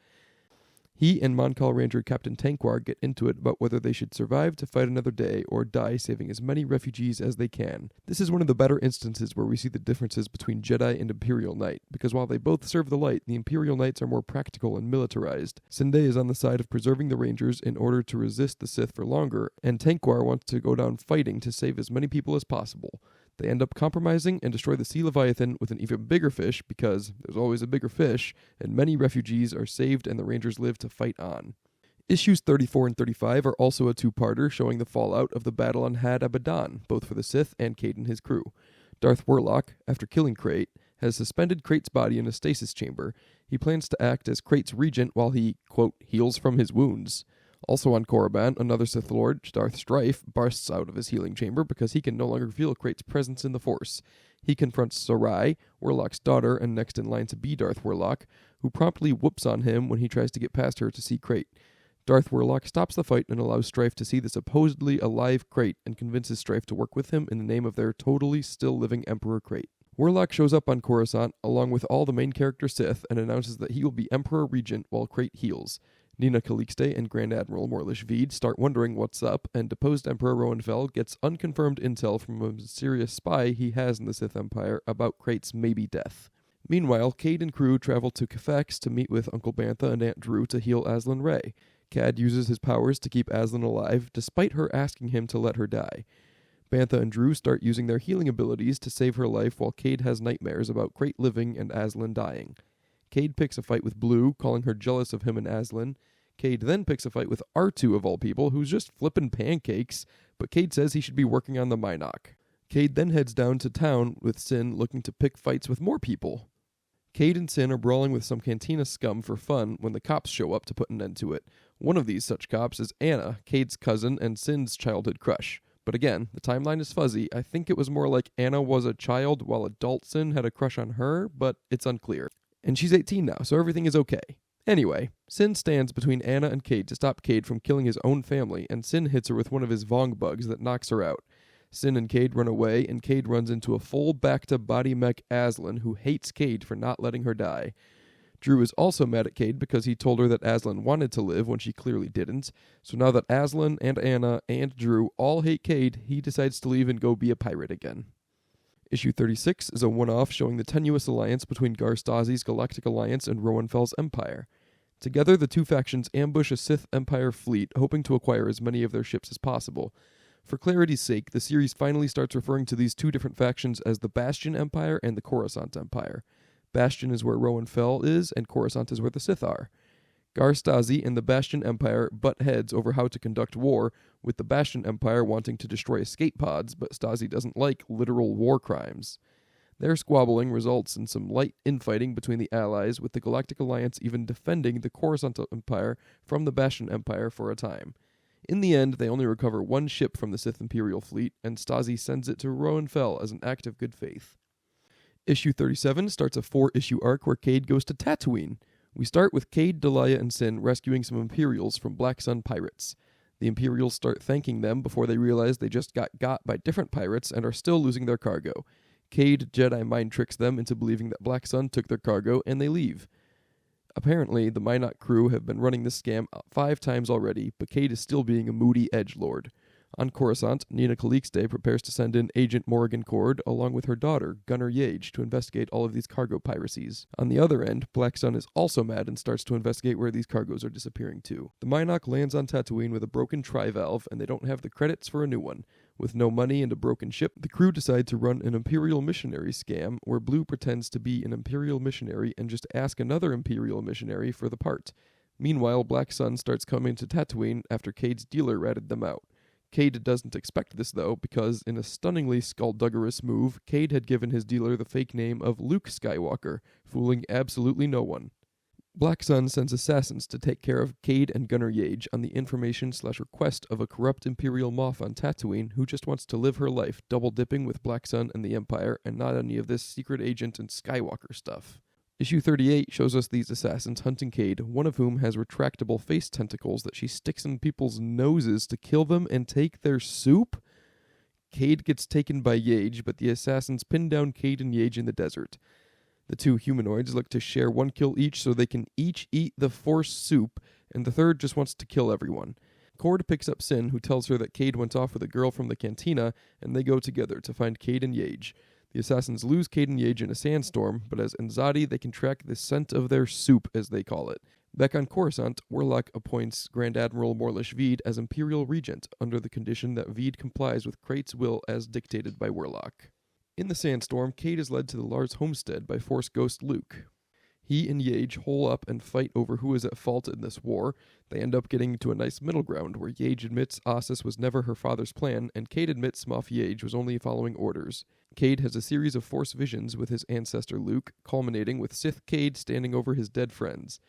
He and Mon Cal Ranger Captain Tankwar get into it about whether they should survive to fight another day or die saving as many refugees as they can. This is one of the better instances where we see the differences between Jedi and Imperial Knight, because while they both serve the light, the Imperial Knights are more practical and militarized. Sinde is on the side of preserving the Rangers in order to resist the Sith for longer, and Tankwar wants to go down fighting to save as many people as possible. They end up compromising and destroy the Sea Leviathan with an even bigger fish because there's always a bigger fish, and many refugees are saved and the Rangers live to fight on. Issues 34 and 35 are also a two-parter showing the fallout of the battle on Had Abaddon, both for the Sith and Cade and his crew. Darth Warlock, after killing Crate, has suspended Crate's body in a stasis chamber. He plans to act as Crate's regent while he, quote, heals from his wounds. Also on Korriban, another Sith Lord, Darth Strife, bursts out of his healing chamber because he can no longer feel Crate's presence in the Force. He confronts Sarai, Warlock's daughter and next in line to be Darth Warlock, who promptly whoops on him when he tries to get past her to see Crate. Darth Warlock stops the fight and allows Strife to see the supposedly alive Crate and convinces Strife to work with him in the name of their totally still living Emperor Crate. Warlock shows up on Coruscant along with all the main character Sith and announces that he will be Emperor Regent while Crate heals. Nina Calixte and Grand Admiral Morlish Veed start wondering what's up, and deposed Emperor Rowanfell gets unconfirmed intel from a mysterious spy he has in the Sith Empire about Crate's maybe death. Meanwhile, Cade and crew travel to Kefex to meet with Uncle Bantha and Aunt Drew to heal Aslan Ray. Cad uses his powers to keep Aslan alive, despite her asking him to let her die. Bantha and Drew start using their healing abilities to save her life while Cade has nightmares about Crate living and Aslan dying. Cade picks a fight with Blue, calling her jealous of him and Aslan. Cade then picks a fight with R2 of all people, who's just flippin' pancakes, but Cade says he should be working on the Mynock. Cade then heads down to town with Sin looking to pick fights with more people. Cade and Sin are brawling with some Cantina scum for fun when the cops show up to put an end to it. One of these such cops is Anna, Cade's cousin and Sin's childhood crush. But again, the timeline is fuzzy. I think it was more like Anna was a child while adult Sin had a crush on her, but it's unclear. And she's 18 now, so everything is okay. Anyway, Sin stands between Anna and Cade to stop Cade from killing his own family, and Sin hits her with one of his Vong bugs that knocks her out. Sin and Cade run away, and Cade runs into a full back-to-body mech Aslan, who hates Cade for not letting her die. Drew is also mad at Cade because he told her that Aslan wanted to live when she clearly didn't, so now that Aslan and Anna and Drew all hate Cade, he decides to leave and go be a pirate again. Issue 36 is a one-off showing the tenuous alliance between Garstazi's Galactic Alliance and Rowanfel's Empire. Together, the two factions ambush a Sith Empire fleet, hoping to acquire as many of their ships as possible. For clarity's sake, the series finally starts referring to these two different factions as the Bastion Empire and the Coruscant Empire. Bastion is where Rowanfel is, and Coruscant is where the Sith are. Garstazi and the Bastion Empire butt heads over how to conduct war, with the Bastion Empire wanting to destroy escape pods, but Stasi doesn't like literal war crimes. Their squabbling results in some light infighting between the Allies, with the Galactic Alliance even defending the Coruscant Empire from the Bastion Empire for a time. In the end, they only recover one ship from the Sith Imperial fleet, and Stasi sends it to Rowanfel as an act of good faith. Issue 37 starts a 4-issue arc where Cade goes to Tatooine. We start with Cade, Delia, and Sin rescuing some Imperials from Black Sun pirates. The Imperials start thanking them before they realize they just got by different pirates and are still losing their cargo. Cade Jedi mind tricks them into believing that Black Sun took their cargo, and they leave. Apparently, the Minot crew have been running this scam 5 times already, but Cade is still being a moody edgelord. On Coruscant, Nina Calixte prepares to send in Agent Morgan Cord along with her daughter, Gunnar Yage, to investigate all of these cargo piracies. On the other end, Black Sun is also mad and starts to investigate where these cargoes are disappearing to. The Minoc lands on Tatooine with a broken tri-valve, and they don't have the credits for a new one. With no money and a broken ship, the crew decide to run an Imperial missionary scam where Blue pretends to be an Imperial missionary and just ask another Imperial missionary for the part. Meanwhile, Black Sun starts coming to Tatooine after Cade's dealer ratted them out. Cade doesn't expect this, though, because in a stunningly skullduggerous move, Cade had given his dealer the fake name of Luke Skywalker, fooling absolutely no one. Black Sun sends assassins to take care of Cade and Gunnar Yage on the information/request of a corrupt Imperial moth on Tatooine who just wants to live her life double-dipping with Black Sun and the Empire and not any of this secret agent and Skywalker stuff. Issue 38 shows us these assassins hunting Cade, one of whom has retractable face tentacles that she sticks in people's noses to kill them and take their soup? Cade gets taken by Yage, but the assassins pin down Cade and Yage in the desert. The two humanoids look to share one kill each so they can each eat the Force soup, and the third just wants to kill everyone. Cord picks up Sin, who tells her that Cade went off with a girl from the cantina, and they go together to find Cade and Yage. The assassins lose Cade and Yage in a sandstorm, but as Enzadi, they can track the scent of their soup, as they call it. Back on Coruscant, Warlock appoints Grand Admiral Morlish Veed as Imperial Regent, under the condition that Veed complies with Krait's will as dictated by Warlock. In the sandstorm, Cade is led to the Lars homestead by Force Ghost Luke. He and Yage hole up and fight over who is at fault in this war. They end up getting to a nice middle ground, where Yage admits Ossus was never her father's plan, and Cade admits Moff Yage was only following orders. Cade has a series of Force visions with his ancestor Luke, culminating with Sith Cade standing over his dead friends.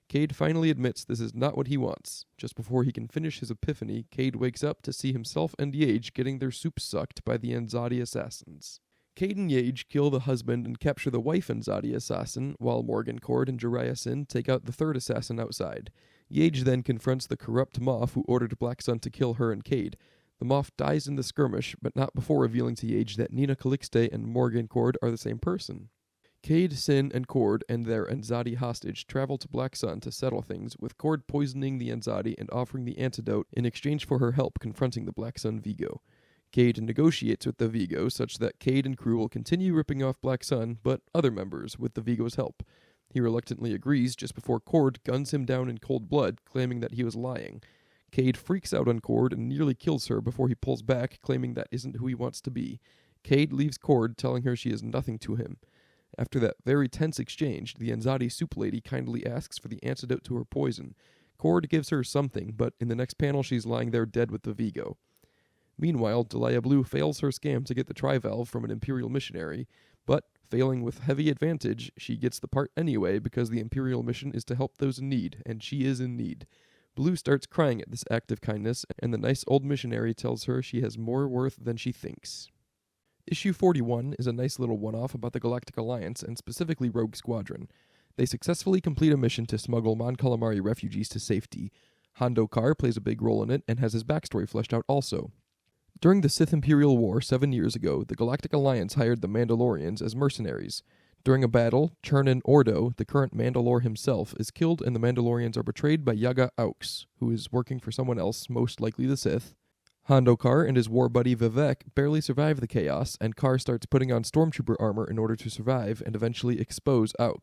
Cade finally admits this is not what he wants. Just before he can finish his epiphany, Cade wakes up to see himself and Yage getting their soup sucked by the Enzadi assassins. Cade and Yage kill the husband and capture the wife Enzadi assassin, while Morgan Cord and Jariah Sin take out the third assassin outside. Yage then confronts the corrupt Moff who ordered Black Sun to kill her and Cade. The Moff dies in the skirmish, but not before revealing to Yage that Nina Calixte and Morgan Cord are the same person. Cade, Sin, and Cord and their Enzadi hostage travel to Black Sun to settle things, with Cord poisoning the Enzadi and offering the antidote in exchange for her help confronting the Black Sun Vigo. Cade negotiates with the Vigo such that Cade and crew will continue ripping off Black Sun, but other members, with the Vigo's help. He reluctantly agrees just before Cord guns him down in cold blood, claiming that he was lying. Cade freaks out on Cord and nearly kills her before he pulls back, claiming that isn't who he wants to be. Cade leaves Cord, telling her she is nothing to him. After that very tense exchange, the Enzadi soup lady kindly asks for the antidote to her poison. Cord gives her something, but in the next panel she's lying there dead with the Vigo. Meanwhile, Delia Blue fails her scam to get the tri-valve from an Imperial missionary, but, failing with heavy advantage, she gets the part anyway because the Imperial mission is to help those in need, and she is in need. Blue starts crying at this act of kindness, and the nice old missionary tells her she has more worth than she thinks. Issue 41 is a nice little one-off about the Galactic Alliance, and specifically Rogue Squadron. They successfully complete a mission to smuggle Mon Calamari refugees to safety. Hondo Kar plays a big role in it, and has his backstory fleshed out also. During the Sith Imperial War 7 years ago, the Galactic Alliance hired the Mandalorians as mercenaries. During a battle, Chernin Ordo, the current Mandalore himself, is killed and the Mandalorians are betrayed by Yaga Aux, who is working for someone else, most likely the Sith. Hondo Carr and his war buddy Vivek barely survive the chaos, and Carr starts putting on stormtrooper armor in order to survive and eventually expose Aux.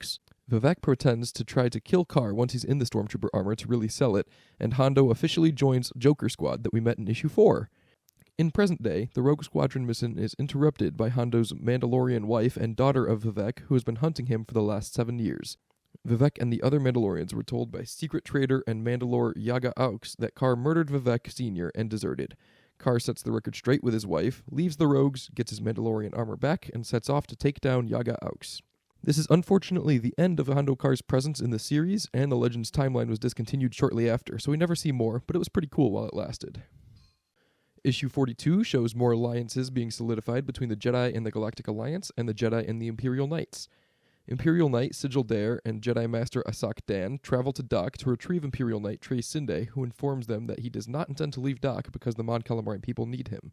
Vivek pretends to try to kill Carr once he's in the stormtrooper armor to really sell it, and Hondo officially joins Joker Squad that we met in issue 4. In present day, the Rogue Squadron mission is interrupted by Hondo's Mandalorian wife and daughter of Vivek, who has been hunting him for the last 7 years. Vivek and the other Mandalorians were told by secret traitor and Mandalore Yaga Aux that Carr murdered Vivek Sr. and deserted. Carr sets the record straight with his wife, leaves the Rogues, gets his Mandalorian armor back, and sets off to take down Yaga Aux. This is unfortunately the end of Hondo Carr's presence in the series, and the Legends timeline was discontinued shortly after, so we never see more, but it was pretty cool while it lasted. Issue 42 shows more alliances being solidified between the Jedi and the Galactic Alliance, and the Jedi and the Imperial Knights. Imperial Knight Sigil Dare and Jedi Master Asak Dan travel to Dock to retrieve Imperial Knight Trey Sinde, who informs them that he does not intend to leave Dock because the Mon Calamari people need him.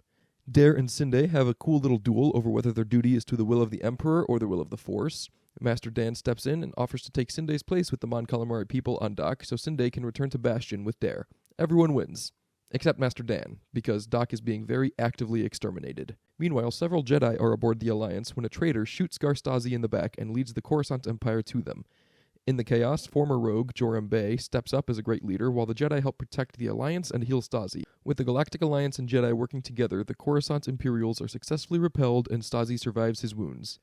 Dare and Sinde have a cool little duel over whether their duty is to the will of the Emperor or the will of the Force. Master Dan steps in and offers to take Sinde's place with the Mon Calamari people on Dock so Sinde can return to Bastion with Dare. Everyone wins. Except Master Dan, because Dock is being very actively exterminated. Meanwhile, several Jedi are aboard the Alliance when a traitor shoots Garstazi in the back and leads the Coruscant Empire to them. In the chaos, former rogue Joram Bay steps up as a great leader while the Jedi help protect the Alliance and heal Stasi. With the Galactic Alliance and Jedi working together, the Coruscant Imperials are successfully repelled and Stasi survives his wounds.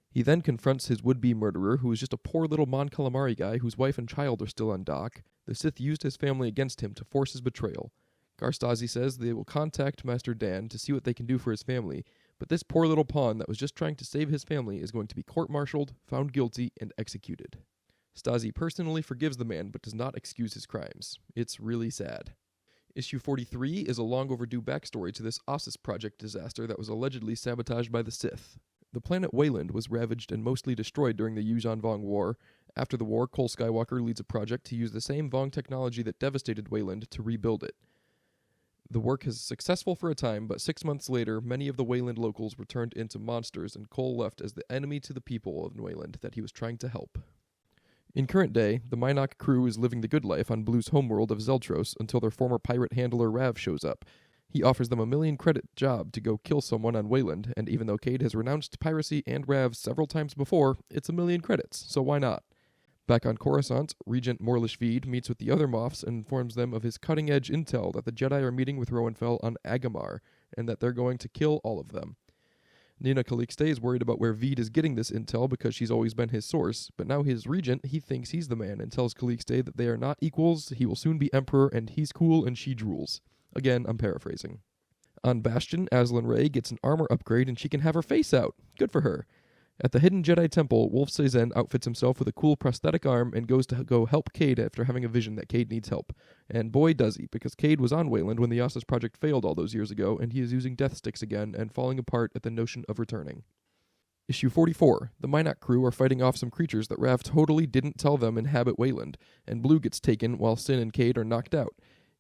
He then confronts his would-be murderer, who is just a poor little Mon Calamari guy whose wife and child are still on Dock. The Sith used his family against him to force his betrayal. Garstazi says they will contact Master Dan to see what they can do for his family, but this poor little pawn that was just trying to save his family is going to be court-martialed, found guilty, and executed. Stasi personally forgives the man but does not excuse his crimes. It's really sad. Issue 43 is a long-overdue backstory to this Ossus Project disaster that was allegedly sabotaged by the Sith. The planet Wayland was ravaged and mostly destroyed during the Yuuzhan Vong War. After the war, Cole Skywalker leads a project to use the same Vong technology that devastated Wayland to rebuild it. The work is successful for a time, but 6 months later, many of the Wayland locals were turned into monsters, and Cole left as the enemy to the people of Wayland that he was trying to help. In current day, the Mynock crew is living the good life on Blue's homeworld of Zeltros until their former pirate handler Rav shows up. He offers them a 1 million credit job to go kill someone on Wayland, and even though Cade has renounced piracy and Rav several times before, it's 1 million credits, so why not? Back on Coruscant, Regent Morlish Veed meets with the other Moffs and informs them of his cutting-edge intel that the Jedi are meeting with Rowanfell on Agamar, and that they're going to kill all of them. Nina Calixte is worried about where Veed is getting this intel because she's always been his source, but now his regent, he thinks he's the man and tells Calixte that they are not equals, he will soon be emperor, and he's cool and she drools. Again, I'm paraphrasing. On Bastion, Aslan Ray gets an armor upgrade and she can have her face out. Good for her. At the Hidden Jedi Temple, Wolf Sezen outfits himself with a cool prosthetic arm and goes to go help Cade after having a vision that Cade needs help. And boy does he, because Cade was on Wayland when the Ossus Project failed all those years ago, and he is using death sticks again and falling apart at the notion of returning. Issue 44. The Mynock crew are fighting off some creatures that Rav totally didn't tell them inhabit Wayland, and Blue gets taken while Sin and Cade are knocked out.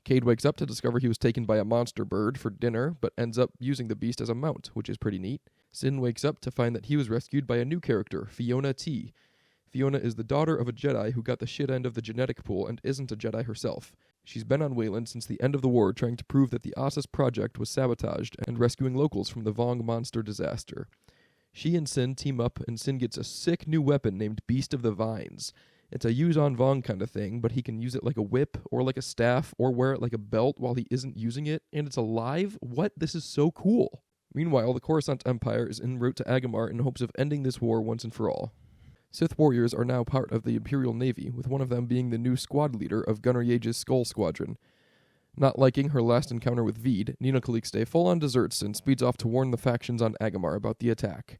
Cade wakes up to discover he was taken by a monster bird for dinner, but ends up using the beast as a mount, which is pretty neat. Sin wakes up to find that he was rescued by a new character, Fiona T. Fiona is the daughter of a Jedi who got the shit end of the genetic pool and isn't a Jedi herself. She's been on Wayland since the end of the war trying to prove that the Ossus Project was sabotaged and rescuing locals from the Vong monster disaster. She and Sin team up, and Sin gets a sick new weapon named Beast of the Vines. It's a Yuuzhan Vong kind of thing, but he can use it like a whip or like a staff or wear it like a belt while he isn't using it, and it's alive? What? This is so cool. Meanwhile, the Coruscant Empire is en route to Agamar in hopes of ending this war once and for all. Sith warriors are now part of the Imperial Navy, with one of them being the new squad leader of Gunnar Yage's Skull Squadron. Not liking her last encounter with Veed, Nina Calixte full-on deserts and speeds off to warn the factions on Agamar about the attack.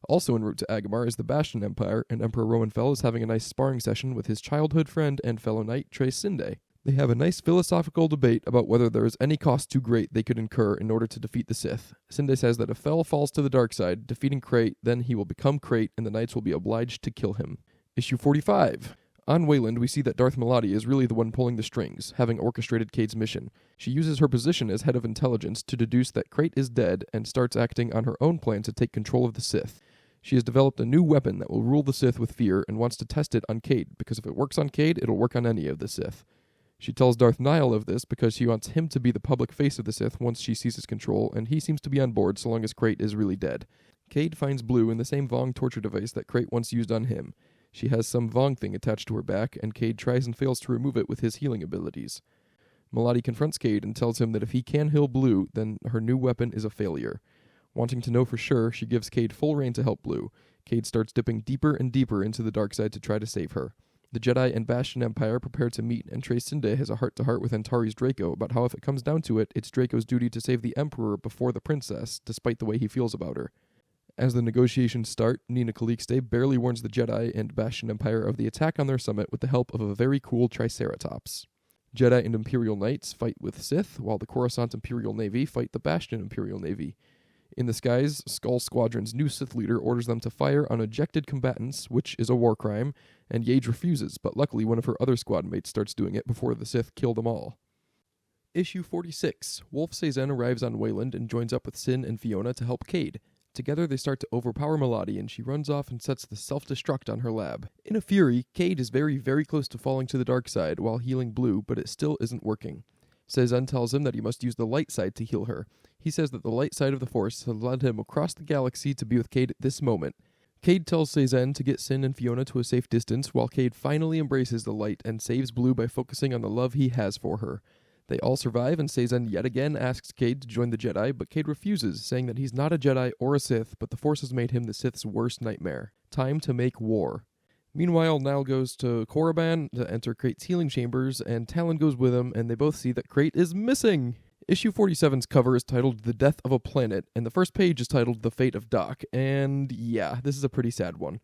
Also en route to Agamar is the Bastion Empire, and Emperor Rowanfell is having a nice sparring session with his childhood friend and fellow knight, Trey Sinde. They have a nice philosophical debate about whether there is any cost too great they could incur in order to defeat the Sith. Sinde says that if Fel falls to the dark side, defeating Krayt, then he will become Krayt and the knights will be obliged to kill him. Issue 45. On Wayland, we see that Darth Maladi is really the one pulling the strings, having orchestrated Cade's mission. She uses her position as head of intelligence to deduce that Krayt is dead and starts acting on her own plan to take control of the Sith. She has developed a new weapon that will rule the Sith with fear and wants to test it on Cade, because if it works on Cade, it'll work on any of the Sith. She tells Darth Nihil of this because she wants him to be the public face of the Sith once she seizes control, and he seems to be on board so long as Krayt is really dead. Cade finds Blue in the same Vong torture device that Krayt once used on him. She has some Vong thing attached to her back, and Cade tries and fails to remove it with his healing abilities. Maladi confronts Cade and tells him that if he can heal Blue, then her new weapon is a failure. Wanting to know for sure, she gives Cade full reign to help Blue. Cade starts dipping deeper and deeper into the dark side to try to save her. The Jedi and Bastion Empire prepare to meet, and Trace Cinde has a heart-to-heart with Antares Draco about how if it comes down to it, it's Draco's duty to save the Emperor before the Princess, despite the way he feels about her. As the negotiations start, Nina Calixte barely warns the Jedi and Bastion Empire of the attack on their summit with the help of a very cool Triceratops. Jedi and Imperial Knights fight with Sith, while the Coruscant Imperial Navy fight the Bastion Imperial Navy. In the skies, Skull Squadron's new Sith leader orders them to fire on ejected combatants, which is a war crime, and Yage refuses, but luckily one of her other squad mates starts doing it before the Sith kill them all. Issue 46. Wolf Sazan arrives on Wayland and joins up with Sin and Fiona to help Cade. Together they start to overpower Maladi, and she runs off and sets the self-destruct on her lab. In a fury, Cade is very, very close to falling to the dark side while healing Blue, but it still isn't working. Sazan tells him that he must use the light side to heal her. He says that the light side of the Force has led him across the galaxy to be with Cade at this moment. Cade tells Sazan to get Sin and Fiona to a safe distance, while Cade finally embraces the light and saves Blue by focusing on the love he has for her. They all survive, and Sazan yet again asks Cade to join the Jedi, but Cade refuses, saying that he's not a Jedi or a Sith, but the Force has made him the Sith's worst nightmare. Time to make war. Meanwhile, Nile goes to Korriban to enter Krayt's healing chambers, and Talon goes with him, and they both see that Krayt is missing. Issue 47's cover is titled The Death of a Planet, and the first page is titled The Fate of Doc, and yeah, this is a pretty sad one.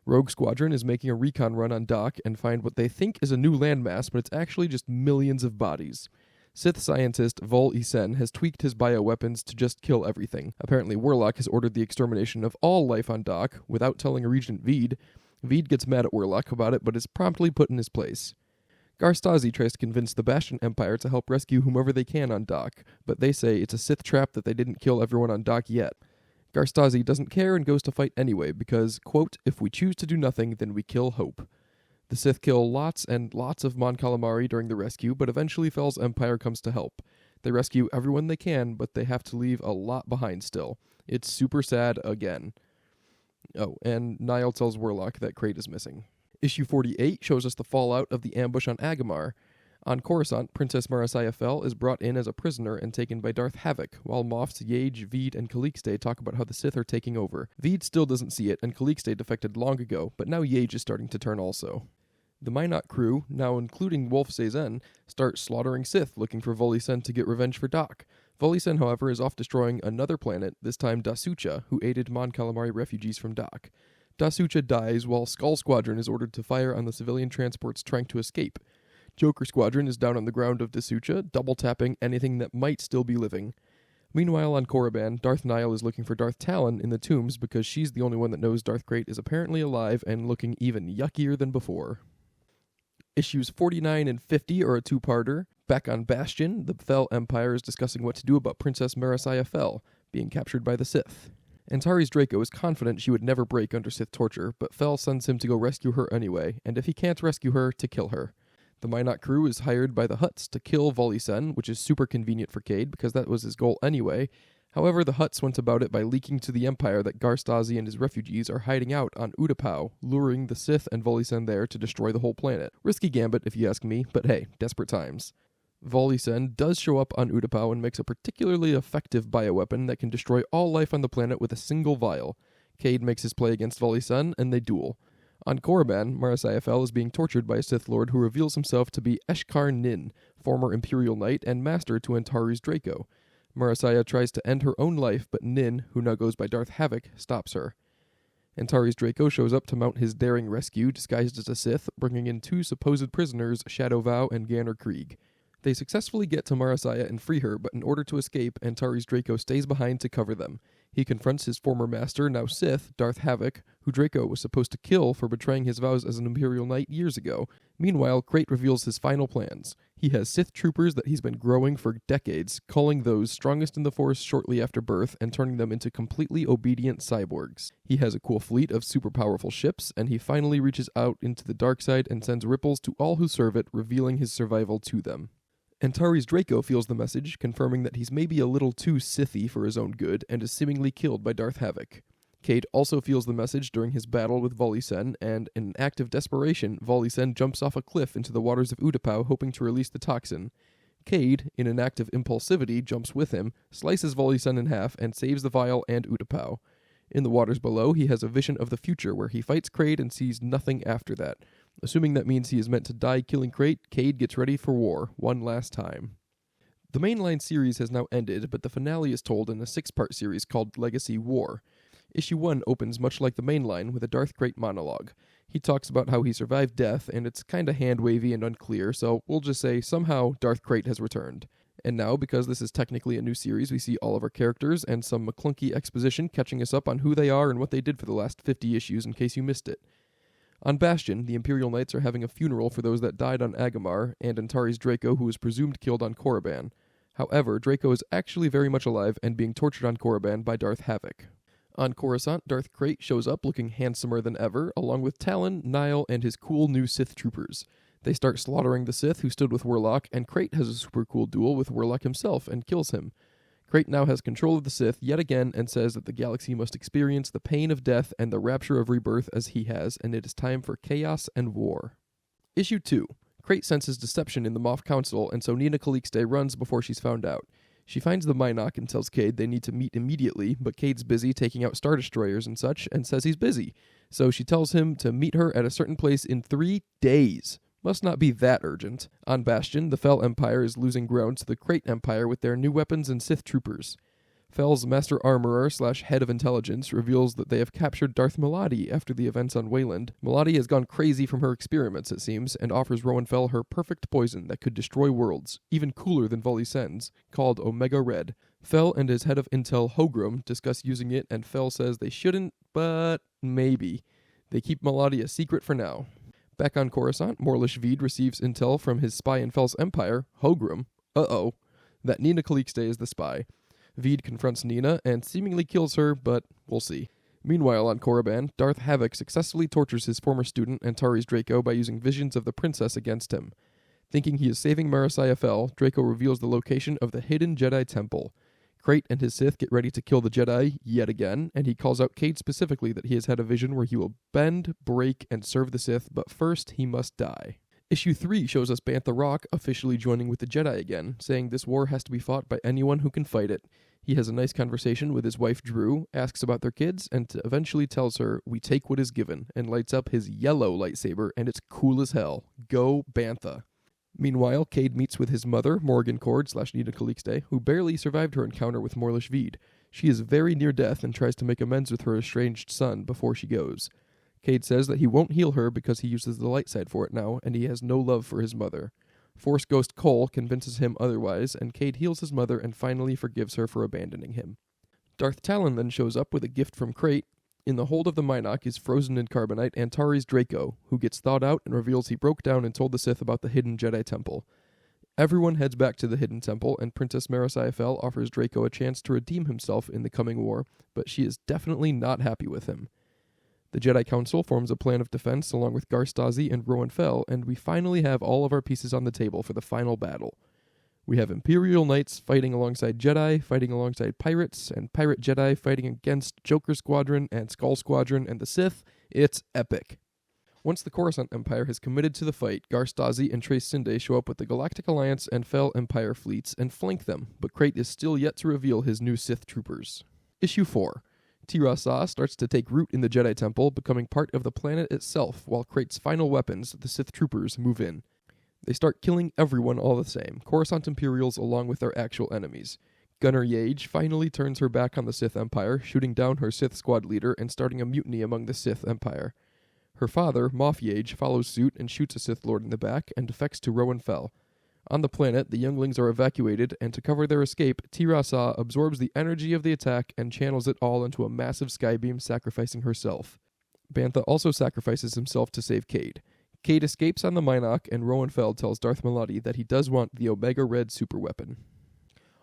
Rogue Squadron is making a recon run on Doc and find what they think is a new landmass, but it's actually just millions of bodies. Sith scientist Vol Isen has tweaked his bioweapons to just kill everything. Apparently Warlock has ordered the extermination of all life on Doc without telling Regent Veed. Veed gets mad at Warlock about it, but is promptly put in his place. Garstazi tries to convince the Bastion Empire to help rescue whomever they can on Doc, but they say it's a Sith trap that they didn't kill everyone on Doc yet. Garstazi doesn't care and goes to fight anyway because, quote, if we choose to do nothing, then we kill hope. The Sith kill lots and lots of Mon Calamari during the rescue, but eventually Fel's Empire comes to help. They rescue everyone they can, but they have to leave a lot behind still. It's super sad again. Oh, and Nile tells Warlock that Krayt is missing. Issue 48 shows us the fallout of the ambush on Agamar. On Coruscant, Princess Marasiah Fel is brought in as a prisoner and taken by Darth Havoc, while Moffs, Yage, Veed, and Calixte talk about how the Sith are taking over. Veed still doesn't see it, and Calixte defected long ago, but now Yage is starting to turn also. The Minot crew, now including Wolf Sazan, start slaughtering Sith, looking for Volisen to get revenge for Doc. Volisen, however, is off destroying another planet, this time Dasucha, who aided Mon Calamari refugees from Doc. Dasucha dies while Skull Squadron is ordered to fire on the civilian transports trying to escape. Joker Squadron is down on the ground of Dasucha, double-tapping anything that might still be living. Meanwhile, on Korriban, Darth Nihil is looking for Darth Talon in the tombs because she's the only one that knows Darth Krayt is apparently alive and looking even yuckier than before. Issues 49 and 50 are a two-parter. Back on Bastion, the Fel Empire is discussing what to do about Princess Marasiah Fel being captured by the Sith. Antares Draco is confident she would never break under Sith torture, but Fel sends him to go rescue her anyway, and if he can't rescue her, to kill her. The Minot crew is hired by the Hutts to kill Volisen, which is super convenient for Cade because that was his goal anyway. However, the Hutts went about it by leaking to the Empire that Garstazi and his refugees are hiding out on Utapau, luring the Sith and Volisen there to destroy the whole planet. Risky gambit if you ask me, but hey, desperate times. Volisen does show up on Utapau and makes a particularly effective bioweapon that can destroy all life on the planet with a single vial. Cade makes his play against Volisen, and they duel. On Korriban, Marasiah Fel is being tortured by a Sith Lord who reveals himself to be Eshkar Nin, former Imperial Knight and master to Antares Draco. Marasiah tries to end her own life, but Nin, who now goes by Darth Havoc, stops her. Antares Draco shows up to mount his daring rescue, disguised as a Sith, bringing in two supposed prisoners, Shadow Vow and Ganner Krieg. They successfully get to Marasiah and free her, but in order to escape, Antares Draco stays behind to cover them. He confronts his former master, now Sith, Darth Havoc, who Draco was supposed to kill for betraying his vows as an Imperial Knight years ago. Meanwhile, Crate reveals his final plans. He has Sith troopers that he's been growing for decades, culling those strongest in the Force shortly after birth and turning them into completely obedient cyborgs. He has a cool fleet of super powerful ships, and he finally reaches out into the dark side and sends ripples to all who serve it, revealing his survival to them. Antares Draco feels the message, confirming that he's maybe a little too Sithy for his own good, and is seemingly killed by Darth Havoc. Cade also feels the message during his battle with Vali Sen, and in an act of desperation, Vali Sen jumps off a cliff into the waters of Utapau, hoping to release the toxin. Cade, in an act of impulsivity, jumps with him, slices Vali Sen in half, and saves the vial and Utapau. In the waters below, he has a vision of the future where he fights Crate and sees nothing after that. Assuming that means he is meant to die killing Crate, Cade gets ready for war, one last time. The mainline series has now ended, but the finale is told in a 6-part series called Legacy War. Issue 1 opens much like the mainline with a Darth Crate monologue. He talks about how he survived death, and it's kinda hand-wavy and unclear, so we'll just say somehow Darth Crate has returned. And now, because this is technically a new series, we see all of our characters and some McClunky exposition catching us up on who they are and what they did for the last 50 issues in case you missed it. On Bastion, the Imperial Knights are having a funeral for those that died on Agamar, and Antares Draco, who was presumed killed on Korriban. However, Draco is actually very much alive and being tortured on Korriban by Darth Havoc. On Coruscant, Darth Crate shows up looking handsomer than ever, along with Talon, Nile, and his cool new Sith troopers. They start slaughtering the Sith who stood with Warlock, and Crate has a super cool duel with Warlock himself and kills him. Crate now has control of the Sith yet again and says that the galaxy must experience the pain of death and the rapture of rebirth as he has, and it is time for chaos and war. Issue 2. Crate senses deception in the Moff Council, and so Nina Calixte runs before she's found out. She finds the Mynock and tells Cade they need to meet immediately, but Cade's busy taking out Star Destroyers and such, and says he's busy. So she tells him to meet her at a certain place in 3 days. Must not be that urgent. On Bastion, the Fel Empire is losing ground to the Crate Empire with their new weapons and Sith troopers. Fel's Master Armorer / Head of Intelligence reveals that they have captured Darth Maladi after the events on Wayland. Maladi has gone crazy from her experiments, it seems, and offers Rowan Fel her perfect poison that could destroy worlds, even cooler than Vali Sen's, called Omega Red. Fel and his Head of Intel Hogram discuss using it, and Fel says they shouldn't, but maybe. They keep Maladi a secret for now. Back on Coruscant, Morlish Veed receives intel from his spy in Fel's empire, Hogram, that Nina Calixte is the spy. Veed confronts Nina and seemingly kills her, but we'll see. Meanwhile, on Korriban, Darth Havoc successfully tortures his former student, Antares Draco, by using visions of the princess against him. Thinking he is saving Marasiah Fel, Draco reveals the location of the hidden Jedi Temple. Crate and his Sith get ready to kill the Jedi yet again, and he calls out Cade specifically that he has had a vision where he will bend, break, and serve the Sith, but first he must die. Issue 3 shows us Bantha Rock officially joining with the Jedi again, saying this war has to be fought by anyone who can fight it. He has a nice conversation with his wife Drew, asks about their kids, and eventually tells her, "We take what is given," and lights up his yellow lightsaber, and it's cool as hell. Go Bantha. Meanwhile, Cade meets with his mother, Morgan Cord / Nina Calixte, who barely survived her encounter with Morlish Veed. She is very near death and tries to make amends with her estranged son before she goes. Cade says that he won't heal her because he uses the light side for it now, and he has no love for his mother. Force Ghost Cole convinces him otherwise, and Cade heals his mother and finally forgives her for abandoning him. Darth Talon then shows up with a gift from Crate. In the hold of the Mynock is frozen in carbonite Antares Draco, who gets thawed out and reveals he broke down and told the Sith about the hidden Jedi Temple. Everyone heads back to the hidden temple, and Princess Marasiah Fel offers Draco a chance to redeem himself in the coming war, but she is definitely not happy with him. The Jedi Council forms a plan of defense along with Garstazi and Rowan Fel, and we finally have all of our pieces on the table for the final battle. We have Imperial Knights fighting alongside Jedi, fighting alongside pirates, and Pirate Jedi fighting against Joker Squadron and Skull Squadron and the Sith. It's epic. Once the Coruscant Empire has committed to the fight, Garstazi and Trace Sinde show up with the Galactic Alliance and Fel Empire fleets and flank them, but Crate is still yet to reveal his new Sith troopers. Issue 4. Tirasa starts to take root in the Jedi Temple, becoming part of the planet itself, while Crate's final weapons, the Sith troopers, move in. They start killing everyone all the same, Coruscant Imperials along with their actual enemies. Gunnar Yage finally turns her back on the Sith Empire, shooting down her Sith squad leader and starting a mutiny among the Sith Empire. Her father, Moff Yage, follows suit and shoots a Sith Lord in the back and defects to Rowan Fel. On the planet, the younglings are evacuated, and to cover their escape, Tirasa absorbs the energy of the attack and channels it all into a massive skybeam, sacrificing herself. Bantha also sacrifices himself to save Cade. Cade escapes on the Minoc, and Rowan Fell tells Darth Maladi that he does want the Omega Red superweapon.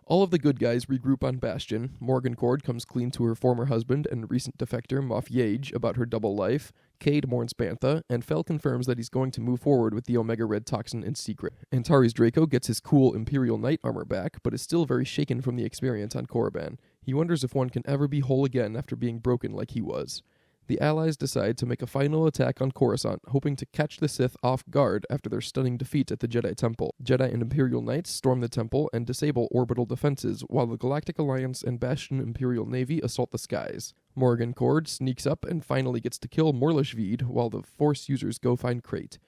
All of the good guys regroup on Bastion. Morgan Cord comes clean to her former husband and recent defector, Moff Yage, about her double life. Cade mourns Bantha, and Fell confirms that he's going to move forward with the Omega Red toxin in secret. Antares Draco gets his cool Imperial Knight armor back, but is still very shaken from the experience on Korriban. He wonders if one can ever be whole again after being broken like he was. The Allies decide to make a final attack on Coruscant, hoping to catch the Sith off guard after their stunning defeat at the Jedi Temple. Jedi and Imperial Knights storm the temple and disable orbital defenses, while the Galactic Alliance and Bastion Imperial Navy assault the skies. Morgan Cord sneaks up and finally gets to kill Morlish Veed, while the Force users go find Krayt.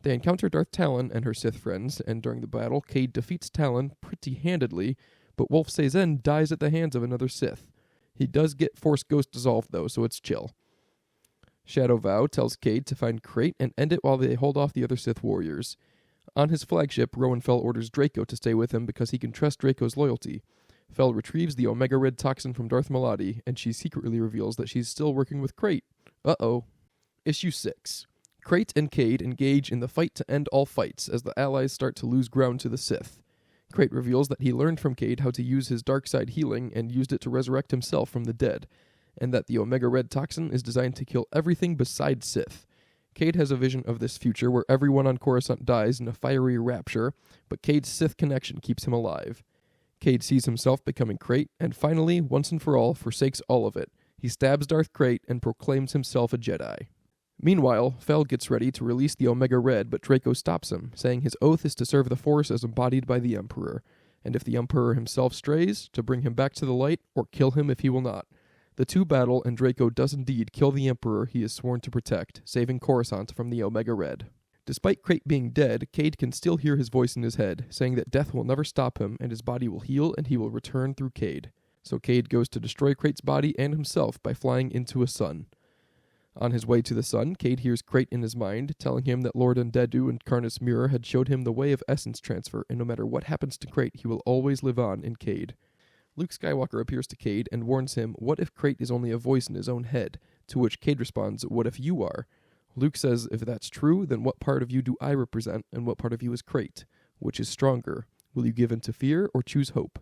They encounter Darth Talon and her Sith friends, and during the battle, Cade defeats Talon pretty handedly, but Wolf Sazin dies at the hands of another Sith. He does get Force Ghost dissolved though, so it's chill. Shadow Vow tells Cade to find Krayt and end it while they hold off the other Sith warriors. On his flagship, Rowan Fell orders Draco to stay with him because he can trust Draco's loyalty. Fell retrieves the Omega Red toxin from Darth Maladi, and she secretly reveals that she's still working with Krayt. Uh-oh. Issue 6. Krayt and Cade engage in the fight to end all fights as the Allies start to lose ground to the Sith. Krayt reveals that he learned from Cade how to use his dark side healing and used it to resurrect himself from the dead, and that the Omega Red toxin is designed to kill everything besides Sith. Cade has a vision of this future where everyone on Coruscant dies in a fiery rapture, but Cade's Sith connection keeps him alive. Cade sees himself becoming Krayt, and finally, once and for all, forsakes all of it. He stabs Darth Krayt and proclaims himself a Jedi. Meanwhile, Fell gets ready to release the Omega Red, but Draco stops him, saying his oath is to serve the Force as embodied by the Emperor, and if the Emperor himself strays, to bring him back to the light, or kill him if he will not. The two battle, and Draco does indeed kill the Emperor he is sworn to protect, saving Coruscant from the Omega Red. Despite Krayt being dead, Cade can still hear his voice in his head, saying that death will never stop him, and his body will heal and he will return through Cade. So Cade goes to destroy Krayt's body and himself by flying into a sun. On his way to the sun, Cade hears Krayt in his mind, telling him that Lord Undedu and Karnus Mirror had showed him the way of essence transfer, and no matter what happens to Krayt, he will always live on in Cade. Luke Skywalker appears to Cade and warns him, what if Krayt is only a voice in his own head? To which Cade responds, what if you are? Luke says, if that's true, then what part of you do I represent, and what part of you is Krayt? Which is stronger? Will you give in to fear, or choose hope?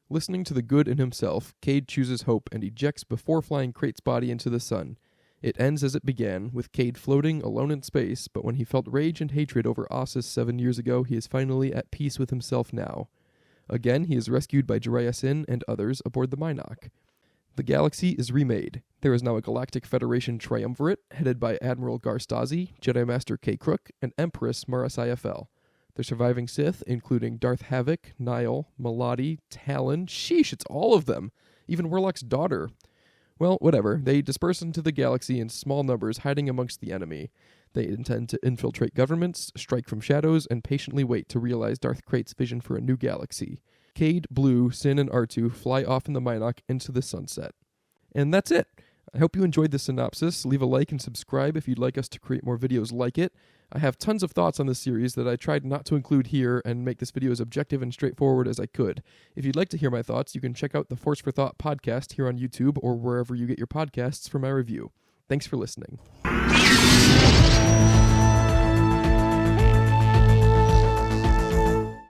Listening to the good in himself, Cade chooses hope and ejects before flying Krayt's body into the sun. It ends as it began, with Cade floating alone in space, but when he felt rage and hatred over Ossus 7 years ago, he is finally at peace with himself now. Again, he is rescued by Jiraiya Sin and others aboard the Minoc. The galaxy is remade. There is now a Galactic Federation triumvirate, headed by Admiral Garstazi, Jedi Master K. Crook, and Empress Marasiah Fell. The surviving Sith, including Darth Havoc, Nihil, Maladi, Talon, sheesh, it's all of them, even Warlock's daughter. Well, whatever, they disperse into the galaxy in small numbers, hiding amongst the enemy. They intend to infiltrate governments, strike from shadows, and patiently wait to realize Darth Krayt's vision for a new galaxy. Cade, Blue, Sin, and R2 fly off in the Minoc into the sunset. And that's it. I hope you enjoyed this synopsis. Leave a like and subscribe if you'd like us to create more videos like it. I have tons of thoughts on this series that I tried not to include here and make this video as objective and straightforward as I could. If you'd like to hear my thoughts, you can check out the Force for Thought podcast here on YouTube or wherever you get your podcasts for my review. Thanks for listening.